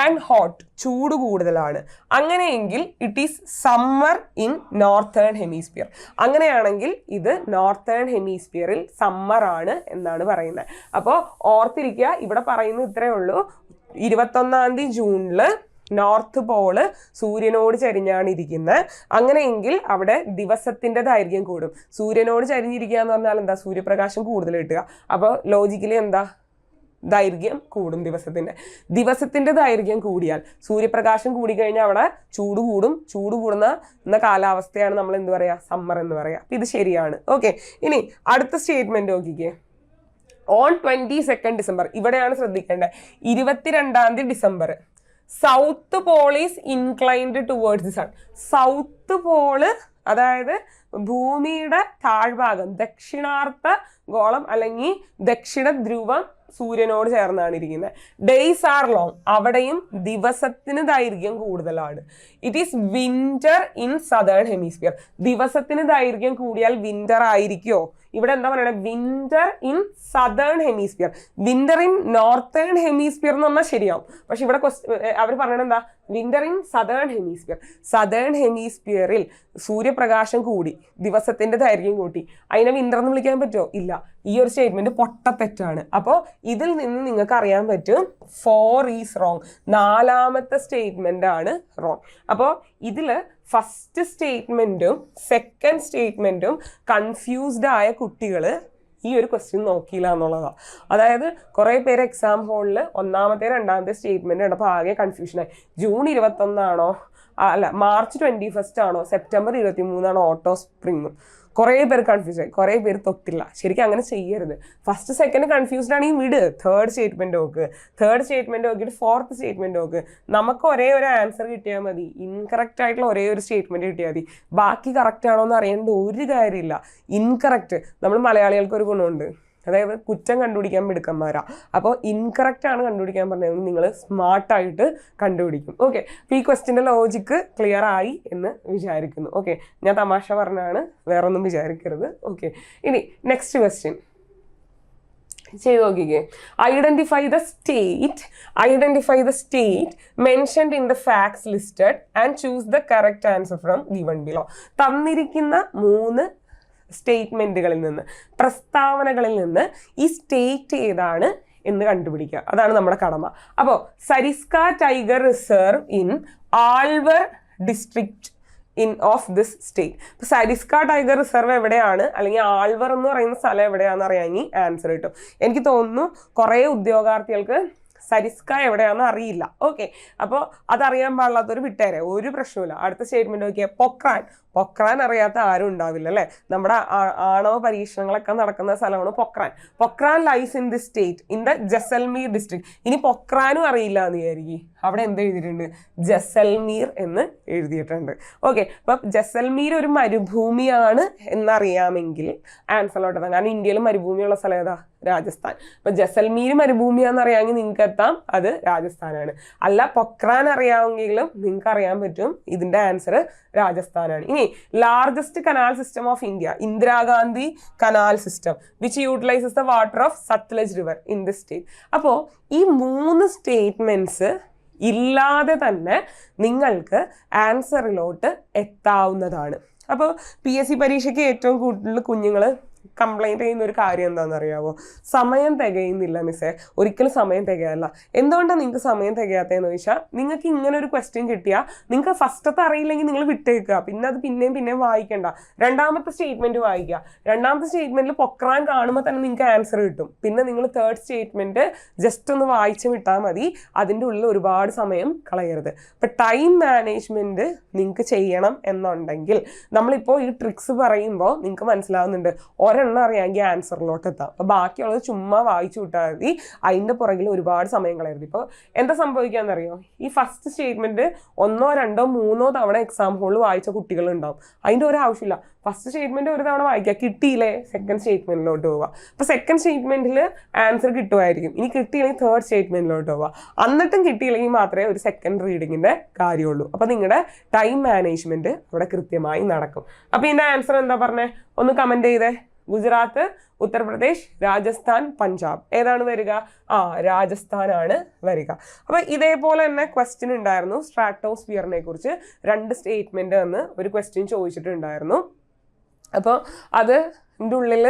ആൻഡ് ഹോട്ട്, ചൂട് കൂടുതലാണ്. അങ്ങനെയെങ്കിൽ it is summer in northern hemisphere. അങ്ങനെയാണെങ്കിൽ ഇത് നോർത്തേൺ ഹെമിസ്ഫിയറിൽ സമ്മർ ആണ് എന്നാണ് പറയുന്നത്. അപ്പോൾ ഓർത്തിരിക്കുക, ഇവിടെ പറയുന്നത് ഇത്രയേ ഉള്ളൂ. 21 ജൂണില് നോർത്ത് പോള് സൂര്യനോട് ചരിഞ്ഞാണ് ഇരിക്കുന്നത്. അങ്ങനെയെങ്കിൽ അവിടെ ദിവസത്തിന്റെ ദൈർഘ്യം കൂടും. സൂര്യനോട് ചരിഞ്ഞിരിക്കുക എന്ന് പറഞ്ഞാൽ എന്താ? സൂര്യപ്രകാശം കൂടുതൽ കിട്ടുക. അപ്പോൾ ലോജിക്കലി എന്താ? ദൈർഘ്യം കൂടും ദിവസത്തിന്റെ ദൈർഘ്യം കൂടിയാൽ, സൂര്യപ്രകാശം കൂടിക്കഴിഞ്ഞാൽ അവിടെ ചൂട് കൂടും. ചൂട് കൂടുന്ന കാലാവസ്ഥയാണ് നമ്മൾ എന്ത് പറയാ? സമ്മർ എന്ന് പറയാ. ഇത് ശരിയാണ്. ഓക്കെ, ഇനി അടുത്ത സ്റ്റേറ്റ്മെന്റ് നോക്കിക്കേ. ഓൺ 22 ഡിസംബർ, ഇവിടെയാണ് ശ്രദ്ധിക്കേണ്ടത്. 22 December south pole is inclined towards the sun. South pole അതായത് ഭൂമിയുടെ താഴ്ഭാഗം, ദക്ഷിണാർത്ഥ ഗോളം അല്ലെങ്കിൽ ദക്ഷിണ ധ്രുവം സൂര്യനോട് ചേർന്നാണ് ഇരിക്കുന്നത്. ഡേയ്സ് ആർ ലോങ്, അവിടെയും ദിവസത്തിന് ദൈർഘ്യം കൂടുതലാണ്. It is winter in southern hemisphere. ദിവസത്തിന് ദൈർഘ്യം കൂടിയാൽ വിന്റർ ആയിരിക്കുമോ? ഇവിടെ എന്താ പറയണത്? Winter in southern hemisphere. Winter in northern hemisphere എന്ന് പറഞ്ഞാൽ ശരിയാവും. പക്ഷെ ഇവിടെ അവർ പറയണത് എന്താ? Winter in southern hemisphere. Southern ഹെമിസ്ഫിയറിൽ സൂര്യപ്രകാശം കൂടി, ദിവസത്തിന്റെ ദൈർഘ്യം കൂട്ടി. അതിനെ വിന്റർ എന്ന് വിളിക്കാൻ പറ്റുമോ? ഇല്ല. ഈ ഒരു സ്റ്റേറ്റ്മെന്റ് പൊട്ടത്തെറ്റാണ്. അപ്പോൾ ഇതിൽ നിന്ന് നിങ്ങൾക്ക് അറിയാൻ പറ്റും 4 ഈസ് റോങ്. 4ാമത്തെ സ്റ്റേറ്റ്മെന്റ് ആണ് റോങ്. അപ്പോൾ ഇതില് ഫസ്റ്റ് സ്റ്റേറ്റ്മെന്റും സെക്കൻഡ് സ്റ്റേറ്റ്മെന്റും കൺഫ്യൂസ്ഡ് ആയ കുട്ടികൾ ഈ ഒരു ക്വസ്റ്റ്യൻ നോക്കിയില്ല എന്നുള്ളതാണ്. അതായത് കുറേ പേര് എക്സാം ഹോളിൽ ഒന്നാമത്തെ രണ്ടാമത്തെ സ്റ്റേറ്റ്മെന്റ് കണ്ടപ്പോൾ ആകെ കൺഫ്യൂഷനായി. ജൂൺ 21 ആണോ, അല്ല മാർച്ച് 21 ആണോ, സെപ്റ്റംബർ 23 ആണോ ഓട്ടോ സ്പ്രിങ്ങും? കുറേ പേര് കൺഫ്യൂസ് ആയി, കുറേ പേര് തൊട്ടില്ല. ശരിക്കും അങ്ങനെ ചെയ്യരുത്. ഫസ്റ്റ് സെക്കൻഡ് കൺഫ്യൂസ്ഡ് ആണെങ്കിൽ വിട്, തേർഡ് സ്റ്റേറ്റ്മെന്റ് നോക്ക്. തേർഡ് സ്റ്റേറ്റ്മെന്റ് നോക്കിയിട്ട് ഫോർത്ത് സ്റ്റേറ്റ്മെന്റ് നോക്ക്. നമുക്ക് ഒരേ ഒരു ആൻസർ കിട്ടിയാൽ മതി. ഇൻകറക്റ്റ് ആയിട്ടുള്ള ഒരേ ഒരു സ്റ്റേറ്റ്മെന്റ് കിട്ടിയാൽ മതി. ബാക്കി കറക്റ്റ് ആണോ എന്ന് അറിയേണ്ട ഒരു കാര്യമില്ല. ഇൻകറക്റ്റ്, നമ്മൾ മലയാളികൾക്ക് ഒരു ഗുണമുണ്ട്, അതായത് കുറ്റം കണ്ടുപിടിക്കാൻ മിടുക്കന്മാരാ. അപ്പോൾ ഇൻകറക്റ്റ് ആണ് കണ്ടുപിടിക്കാൻ പറഞ്ഞത് നിങ്ങൾ സ്മാർട്ടായിട്ട് കണ്ടുപിടിക്കും. ഓക്കെ, അപ്പോൾ ഈ ക്വസ്റ്റ്യൻ്റെ ലോജിക്ക് ക്ലിയർ ആയി എന്ന് വിചാരിക്കുന്നു. ഓക്കെ, ഞാൻ തമാശ പറഞ്ഞാണ്, വേറൊന്നും വിചാരിക്കരുത്. ഓക്കെ, ഇനി നെക്സ്റ്റ് ക്വസ്റ്റ്യൻ ചെയ്ത് നോക്കിക്കേ. Identify the state mentioned in the facts listed and choose the correct answer from given below. തന്നിരിക്കുന്ന 3 സ്റ്റേറ്റ്മെന്റുകളിൽ നിന്ന്, പ്രസ്താവനകളിൽ നിന്ന് ഈ സ്റ്റേറ്റ് ഏതാണ് എന്ന് കണ്ടുപിടിക്കുക. അതാണ് നമ്മുടെ കടമ. അപ്പോൾ Sariska tiger reserve in Alwar district of this state. ഇപ്പൊ സരിസ്ക ടൈഗർ റിസർവ് എവിടെയാണ്, അല്ലെങ്കിൽ ആൾവർ എന്ന് പറയുന്ന സ്ഥലം എവിടെയാണെന്ന് അറിയാമെങ്കിൽ ആൻസർ കിട്ടും. എനിക്ക് തോന്നുന്നു കുറേ ഉദ്യോഗാർത്ഥികൾക്ക് സരിസ്ക എവിടെയാണെന്ന് അറിയില്ല. ഓക്കെ, അപ്പോൾ അതറിയാൻ പാടില്ലാത്തൊരു വിട്ടേരെ, ഒരു പ്രശ്നമില്ല. അടുത്ത സ്റ്റേറ്റ്മെന്റ് നോക്കിയാൽ പൊക്രാൻ അറിയാത്ത ആരും ഉണ്ടാവില്ല അല്ലേ. നമ്മുടെ ആണവ പരീക്ഷണങ്ങളൊക്കെ നടക്കുന്ന സ്ഥലമാണ് Pokhran lies in the state in the Jaisalmer district. ഇനി പൊക്രാനും അറിയില്ല എന്ന് വിചാരിക്കും, അവിടെ എന്ത് എഴുതിയിട്ടുണ്ട്, ജസൽമീർ എന്ന് എഴുതിയിട്ടുണ്ട്. ഓക്കെ, അപ്പം ജസൽമീർ ഒരു മരുഭൂമിയാണ് എന്നറിയാമെങ്കിൽ ആൻസറിലോട്ട് എത്താം. കാരണം ഇന്ത്യയിൽ മരുഭൂമിയുള്ള സ്ഥലം ഏതാ, രാജസ്ഥാൻ. അപ്പം ജസൽമീർ മരുഭൂമിയാണെന്ന് അറിയാമെങ്കിൽ നിങ്ങൾക്ക് എത്താം, അത് രാജസ്ഥാനാണ്. അല്ല പൊക്രാൻ അറിയാമെങ്കിലും നിങ്ങൾക്ക് അറിയാൻ പറ്റും, ഇതിന്റെ ആൻസർ രാജസ്ഥാനാണ്. ഇനി largest canal system of India, Indira Gandhi canal system which utilises the water of Sutlej river in the state. അപ്പോൾ ഈ 3 സ്റ്റേറ്റ്മെന്റ്സ് ഇല്ലാതെ തന്നെ നിങ്ങൾക്ക് ആൻസറിലോട്ട് എത്താവുന്നതാണ്. അപ്പോൾ PSC പരീക്ഷയ്ക്ക് ഏറ്റവും കൂടുതൽ കുഞ്ഞുങ്ങൾ കംപ്ലൈൻറ്റ് ചെയ്യുന്ന ഒരു കാര്യം എന്താണെന്ന് അറിയാമോ, സമയം തികയുന്നില്ല മിസ്സേ. ഒരിക്കലും സമയം തികയല്ല. എന്തുകൊണ്ടാണ് നിങ്ങൾക്ക് സമയം തികയാത്തതെന്ന് ചോദിച്ചാൽ, നിങ്ങൾക്ക് ഇങ്ങനെ ഒരു ക്വസ്റ്റ്യൻ കിട്ടിയാൽ നിങ്ങൾക്ക് ഫസ്റ്റത്തെ അറിയില്ലെങ്കിൽ നിങ്ങൾ വിട്ടേക്കുക, പിന്നെ അത് പിന്നെയും വായിക്കണ്ട. രണ്ടാമത്തെ സ്റ്റേറ്റ്മെന്റ് വായിക്കുക. രണ്ടാമത്തെ സ്റ്റേറ്റ്മെന്റിൽ പൊക്രാൻ കാണുമ്പോൾ തന്നെ നിങ്ങൾക്ക് ആൻസർ കിട്ടും. പിന്നെ നിങ്ങൾ തേർഡ് സ്റ്റേറ്റ്മെന്റ് ജസ്റ്റ് ഒന്ന് വായിച്ച് വിട്ടാൽ മതി. അതിൻ്റെ ഉള്ളിൽ ഒരുപാട് സമയം കളയരുത്. ഇപ്പം ടൈം മാനേജ്മെന്റ് നിങ്ങൾക്ക് ചെയ്യണം എന്നുണ്ടെങ്കിൽ നമ്മളിപ്പോൾ ഈ ട്രിക്സ് പറയുമ്പോൾ നിങ്ങൾക്ക് മനസ്സിലാവുന്നുണ്ട്, ഒരെണ്ണം അറിയാമെങ്കിൽ ആൻസറിലോട്ട് എത്താം. അപ്പോൾ ബാക്കിയുള്ളത് ചുമ്മാ വായിച്ചു വിട്ടാൽ മതി. അതിൻ്റെ പുറകിൽ ഒരുപാട് സമയം കളയരുത്. ഇപ്പോൾ എന്താ സംഭവിക്കാന്നറിയോ, ഈ ഫസ്റ്റ് സ്റ്റേറ്റ്മെന്റ് 1, 2, 3 തവണ എക്സാം ഹോളിൽ വായിച്ച കുട്ടികളുണ്ടാവും. അതിൻ്റെ ഒരു ആവശ്യമില്ല. ഫസ്റ്റ് സ്റ്റേറ്റ്മെന്റ് ഒരു തവണ വായിക്കുക, കിട്ടിയില്ലേ സെക്കൻഡ് സ്റ്റേറ്റ്മെന്റിലോട്ട് പോവുക. അപ്പോൾ സെക്കൻഡ് സ്റ്റേറ്റ്മെന്റിൽ ആൻസർ കിട്ടുമായിരിക്കും. ഇനി കിട്ടിയില്ലെങ്കിൽ തേർഡ് സ്റ്റേറ്റ്മെന്റിലോട്ട് പോവുക. എന്നിട്ടും കിട്ടിയില്ലെങ്കിൽ മാത്രമേ ഒരു സെക്കൻഡ് റീഡിങ്ങിന്റെ കാര്യമുള്ളൂ. അപ്പോൾ നിങ്ങളുടെ ടൈം മാനേജ്മെന്റ് അവിടെ കൃത്യമായി നടക്കും. അപ്പോൾ ഇതിന്റെ ആൻസർ എന്താ പറഞ്ഞേ, ഒന്ന് കമന്റ് ചെയ്തേ. ഗുജറാത്ത്, ഉത്തർപ്രദേശ്, രാജസ്ഥാൻ, പഞ്ചാബ് ഏതാണ് വരിക? രാജസ്ഥാനാണ് വരിക. അപ്പൊ ഇതേപോലെ തന്നെ ക്വസ്റ്റ്യൻ ഉണ്ടായിരുന്നു സ്ട്രാറ്റോസ്ഫിയറിനെ കുറിച്ച്. 2 സ്റ്റേറ്റ്മെന്റ് എന്ന് ഒരു ക്വസ്റ്റ്യൻ ചോദിച്ചിട്ടുണ്ടായിരുന്നു. അപ്പോൾ അതിൻ്റെ ഉള്ളിൽ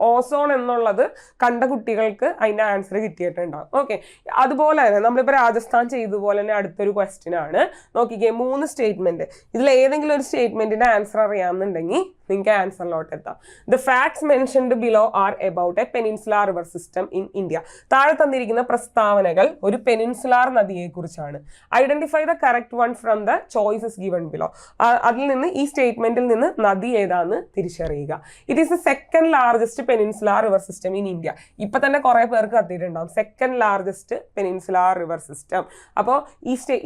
ഓസോൺ എന്നുള്ളത് കണ്ട കുട്ടികൾക്ക് അതിൻ്റെ ആൻസർ കിട്ടിയിട്ടുണ്ടാവും. ഓക്കെ, അതുപോലെ തന്നെ നമ്മളിപ്പോൾ രാജസ്ഥാൻ ചെയ്തതുപോലെ തന്നെ അടുത്തൊരു ക്വസ്റ്റ്യൻ ആണ്. നോക്കിക്കേ, 3 സ്റ്റേറ്റ്മെന്റ്. ഇതിൽ ഏതെങ്കിലും ഒരു സ്റ്റേറ്റ്മെന്റിന്റെ ആൻസർ അറിയാമെന്നുണ്ടെങ്കിൽ നിങ്ങൾക്ക് ആൻസറിലോട്ട് എത്താം. The facts mentioned below are about a peninsular river system in India. താഴെ തന്നിരിക്കുന്ന പ്രസ്താവനകൾ ഒരു പെനിൻസുലാർ നദിയെക്കുറിച്ചാണ്. Identify the correct one from the choices given below. അതിൽ നിന്ന് ഈ സ്റ്റേറ്റ്മെന്റിൽ നിന്ന് നദി ഏതാന്ന് തിരിച്ചറിയുക. It is the second largest peninsular river system in India. ഇപ്പൊ തന്നെ കുറെ പേർക്ക് കത്തിയിട്ടുണ്ടാവും second largest peninsular river system. അപ്പോൾ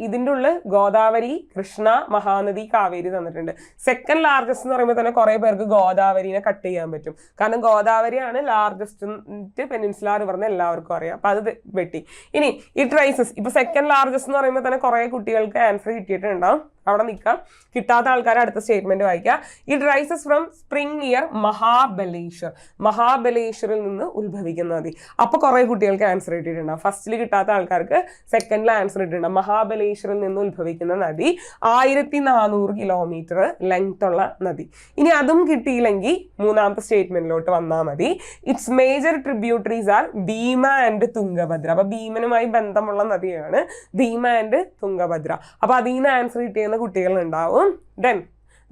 ഇതിൻ്റെ ഉള്ളിൽ ഗോദാവരി, കൃഷ്ണ, മഹാനദി, കാവേരി തന്നിട്ടുണ്ട്. സെക്കൻഡ് ലാർജസ്റ്റ് എന്ന് പറയുമ്പോൾ തന്നെ കുറെ പേർക്ക് ഗോദാവരിനെ കട്ട് ചെയ്യാൻ പറ്റും. കാരണം ഗോദാവരിയാണ് ലാർജസ്റ്റ് പെനിൻസുലാർ റിവർ എന്ന് എല്ലാവർക്കും അറിയാം. അപ്പൊ അത് വെട്ടി. ഇനി ഇറ്റ് റൈസസ്, ഇപ്പൊ സെക്കൻഡ് ലാർജസ്റ്റ് എന്ന് പറയുമ്പോൾ തന്നെ കുറെ കുട്ടികൾക്ക് ആൻസർ കിട്ടിയിട്ടുണ്ടാവും. അവിടെ നിൽക്കാം. കിട്ടാത്ത ആൾക്കാർ അടുത്ത സ്റ്റേറ്റ്മെന്റ് വായിക്കുക. It rises from spring near Mahabaleshwar. മഹാബലേശ്വറിൽ നിന്ന് ഉത്ഭവിക്കുന്ന നദി. അപ്പൊ കുറെ കുട്ടികൾക്ക് ആൻസർ കിട്ടിയിട്ടുണ്ടാവും. ഫസ്റ്റിൽ കിട്ടാത്ത ആൾക്കാർക്ക് സെക്കൻഡിൽ ആൻസർ കിട്ടിയിട്ടുണ്ടാവും. മഹാബലേശ്വറിൽ നിന്ന് ഉത്ഭവിക്കുന്ന നദി 1400 കിലോമീറ്റർ ലെങ്ത് ഉള്ള നദി. ഇനി അതും കിട്ടിയില്ലെങ്കിൽ മൂന്നാമത്തെ സ്റ്റേറ്റ്മെന്റിലോട്ട് വന്നാൽ മതി. Its major tributaries are Bhima and Tungabhadra. അപ്പൊ ഭീമനുമായി ബന്ധമുള്ള നദിയാണ് ഭീമ ആൻഡ് തുംഗഭദ്ര. അപ്പൊ അതിൽ നിന്ന് ആൻസർ കിട്ടിയ കുട്ടികൾ ഉണ്ടാവും. ദെൻ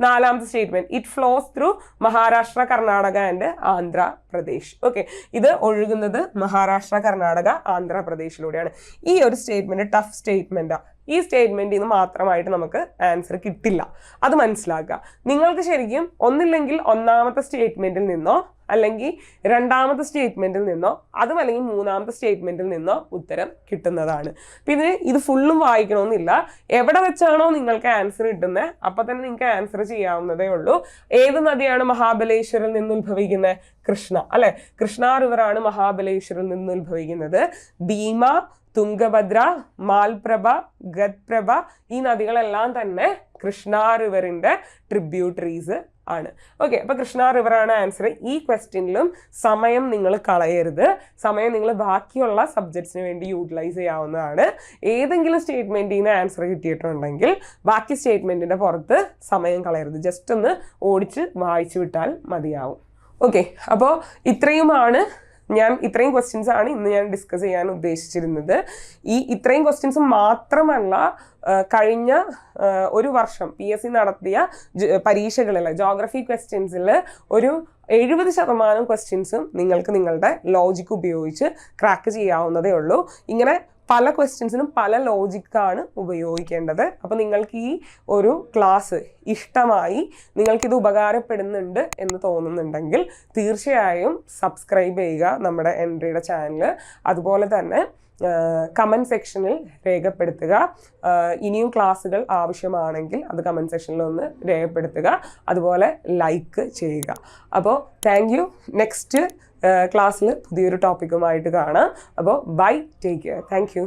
നാലാമത്തെ statement, it flows through Maharashtra, Karnataka and Andhra Pradesh. Okay, ഇത് ഒഴുകുന്നത് മഹാരാഷ്ട്ര, കർണാടക, ആന്ധ്രാപ്രദേശിലൂടെയാണ്. ഈ ഒരു സ്റ്റേറ്റ്മെന്റ് ടഫ് സ്റ്റേറ്റ്മെന്റാ. ഈ സ്റ്റേറ്റ്മെന്റിൽ നിന്ന് മാത്രമായിട്ട് നമുക്ക് ആൻസർ കിട്ടില്ല. അത് മനസ്സിലാക്കുക. നിങ്ങൾക്ക് ശരിക്കും ഒന്നില്ലെങ്കിൽ ഒന്നാമത്തെ സ്റ്റേറ്റ്മെന്റിൽ നിന്നോ അല്ലെങ്കിൽ രണ്ടാമത്തെ സ്റ്റേറ്റ്മെന്റിൽ നിന്നോ അതും അല്ലെങ്കിൽ മൂന്നാമത്തെ സ്റ്റേറ്റ്മെന്റിൽ നിന്നോ ഉത്തരം കിട്ടുന്നതാണ്. പിന്നെ ഇത് ഫുള്ളും വായിക്കണമെന്നില്ല. എവിടെ വെച്ചാണോ നിങ്ങൾക്ക് ആൻസർ കിട്ടുന്നത് അപ്പൊ തന്നെ നിങ്ങൾക്ക് ആൻസർ ചെയ്യാവുന്നതേ ഉള്ളൂ. ഏത് നദിയാണ് മഹാബലേശ്വരിൽ നിന്ന് ഉത്ഭവിക്കുന്നത്? കൃഷ്ണ അല്ലെ. കൃഷ്ണ റിവറാണ് മഹാബലേശ്വരിൽ നിന്ന് ഉത്ഭവിക്കുന്നത്. ഭീമ, തുംഗഭദ്ര, മാൽപ്രഭ, ഗദ്പ്രഭ ഈ നദികളെല്ലാം തന്നെ കൃഷ്ണ റിവറിന്റെ ട്രിബ്യൂട്ടറീസ് ആണ്. ഓക്കെ, അപ്പൊ കൃഷ്ണ റിവറാണ് ആൻസർ. ഈ ക്വസ്റ്റ്യനിലും സമയം നിങ്ങൾ കളയരുത്. സമയം നിങ്ങൾ ബാക്കിയുള്ള സബ്ജക്ട്സിന് വേണ്ടി യൂട്ടിലൈസ് ചെയ്യാവുന്നതാണ്. ഏതെങ്കിലും സ്റ്റേറ്റ്മെന്റിൽ നിന്ന് ആൻസർ കിട്ടിയിട്ടുണ്ടെങ്കിൽ ബാക്കി സ്റ്റേറ്റ്മെന്റിന്റെ പുറത്ത് സമയം കളയരുത്. ജസ്റ്റ് ഒന്ന് ഓടിച്ച് വായിച്ചു വിട്ടാൽ മതിയാവും. ഓക്കെ, അപ്പോൾ ഇത്രയും ക്വസ്റ്റ്യൻസ് ആണ് ഇന്ന് ഞാൻ ഡിസ്കസ് ചെയ്യാൻ ഉദ്ദേശിച്ചിരുന്നത്. ഇത്രയും ക്വസ്റ്റ്യൻസ് മാത്രമല്ല, കഴിഞ്ഞ ഒരു വർഷം PSC നടത്തിയ പരീക്ഷകളിൽ ജോഗ്രഫി ക്വസ്റ്റ്യൻസിൽ ഒരു 70% ക്വസ്റ്റ്യൻസും നിങ്ങൾക്ക് നിങ്ങളുടെ ലോജിക് ഉപയോഗിച്ച് ക്രാക്ക് ചെയ്യാവുന്നതേ ഉള്ളൂ. ഇങ്ങനെ പല ക്വസ്റ്റ്യൻസിനും പല ലോജിക്കാണ് ഉപയോഗിക്കേണ്ടത്. അപ്പോൾ നിങ്ങൾക്ക് ഈ ഒരു ക്ലാസ് ഇഷ്ടമായി, നിങ്ങൾക്കിത് ഉപകാരപ്പെടുന്നുണ്ട് എന്ന് തോന്നുന്നുണ്ടെങ്കിൽ തീർച്ചയായും സബ്സ്ക്രൈബ് ചെയ്യുക നമ്മുടെ എൻട്രിയുടെ ചാനൽ. അതുപോലെ തന്നെ കമൻറ്റ് സെക്ഷനിൽ രേഖപ്പെടുത്തുക. ഇനിയും ക്ലാസ്സുകൾ ആവശ്യമാണെങ്കിൽ അത് കമൻറ്റ് സെക്ഷനിൽ ഒന്ന് രേഖപ്പെടുത്തുക. അതുപോലെ ലൈക്ക് ചെയ്യുക. അപ്പോൾ താങ്ക് യു. നെക്സ്റ്റ് ക്ലാസ്സിൽ പുതിയൊരു ടോപ്പിക്കുമായിട്ട് കാണാം. അപ്പോൾ bye, take care. Thank U.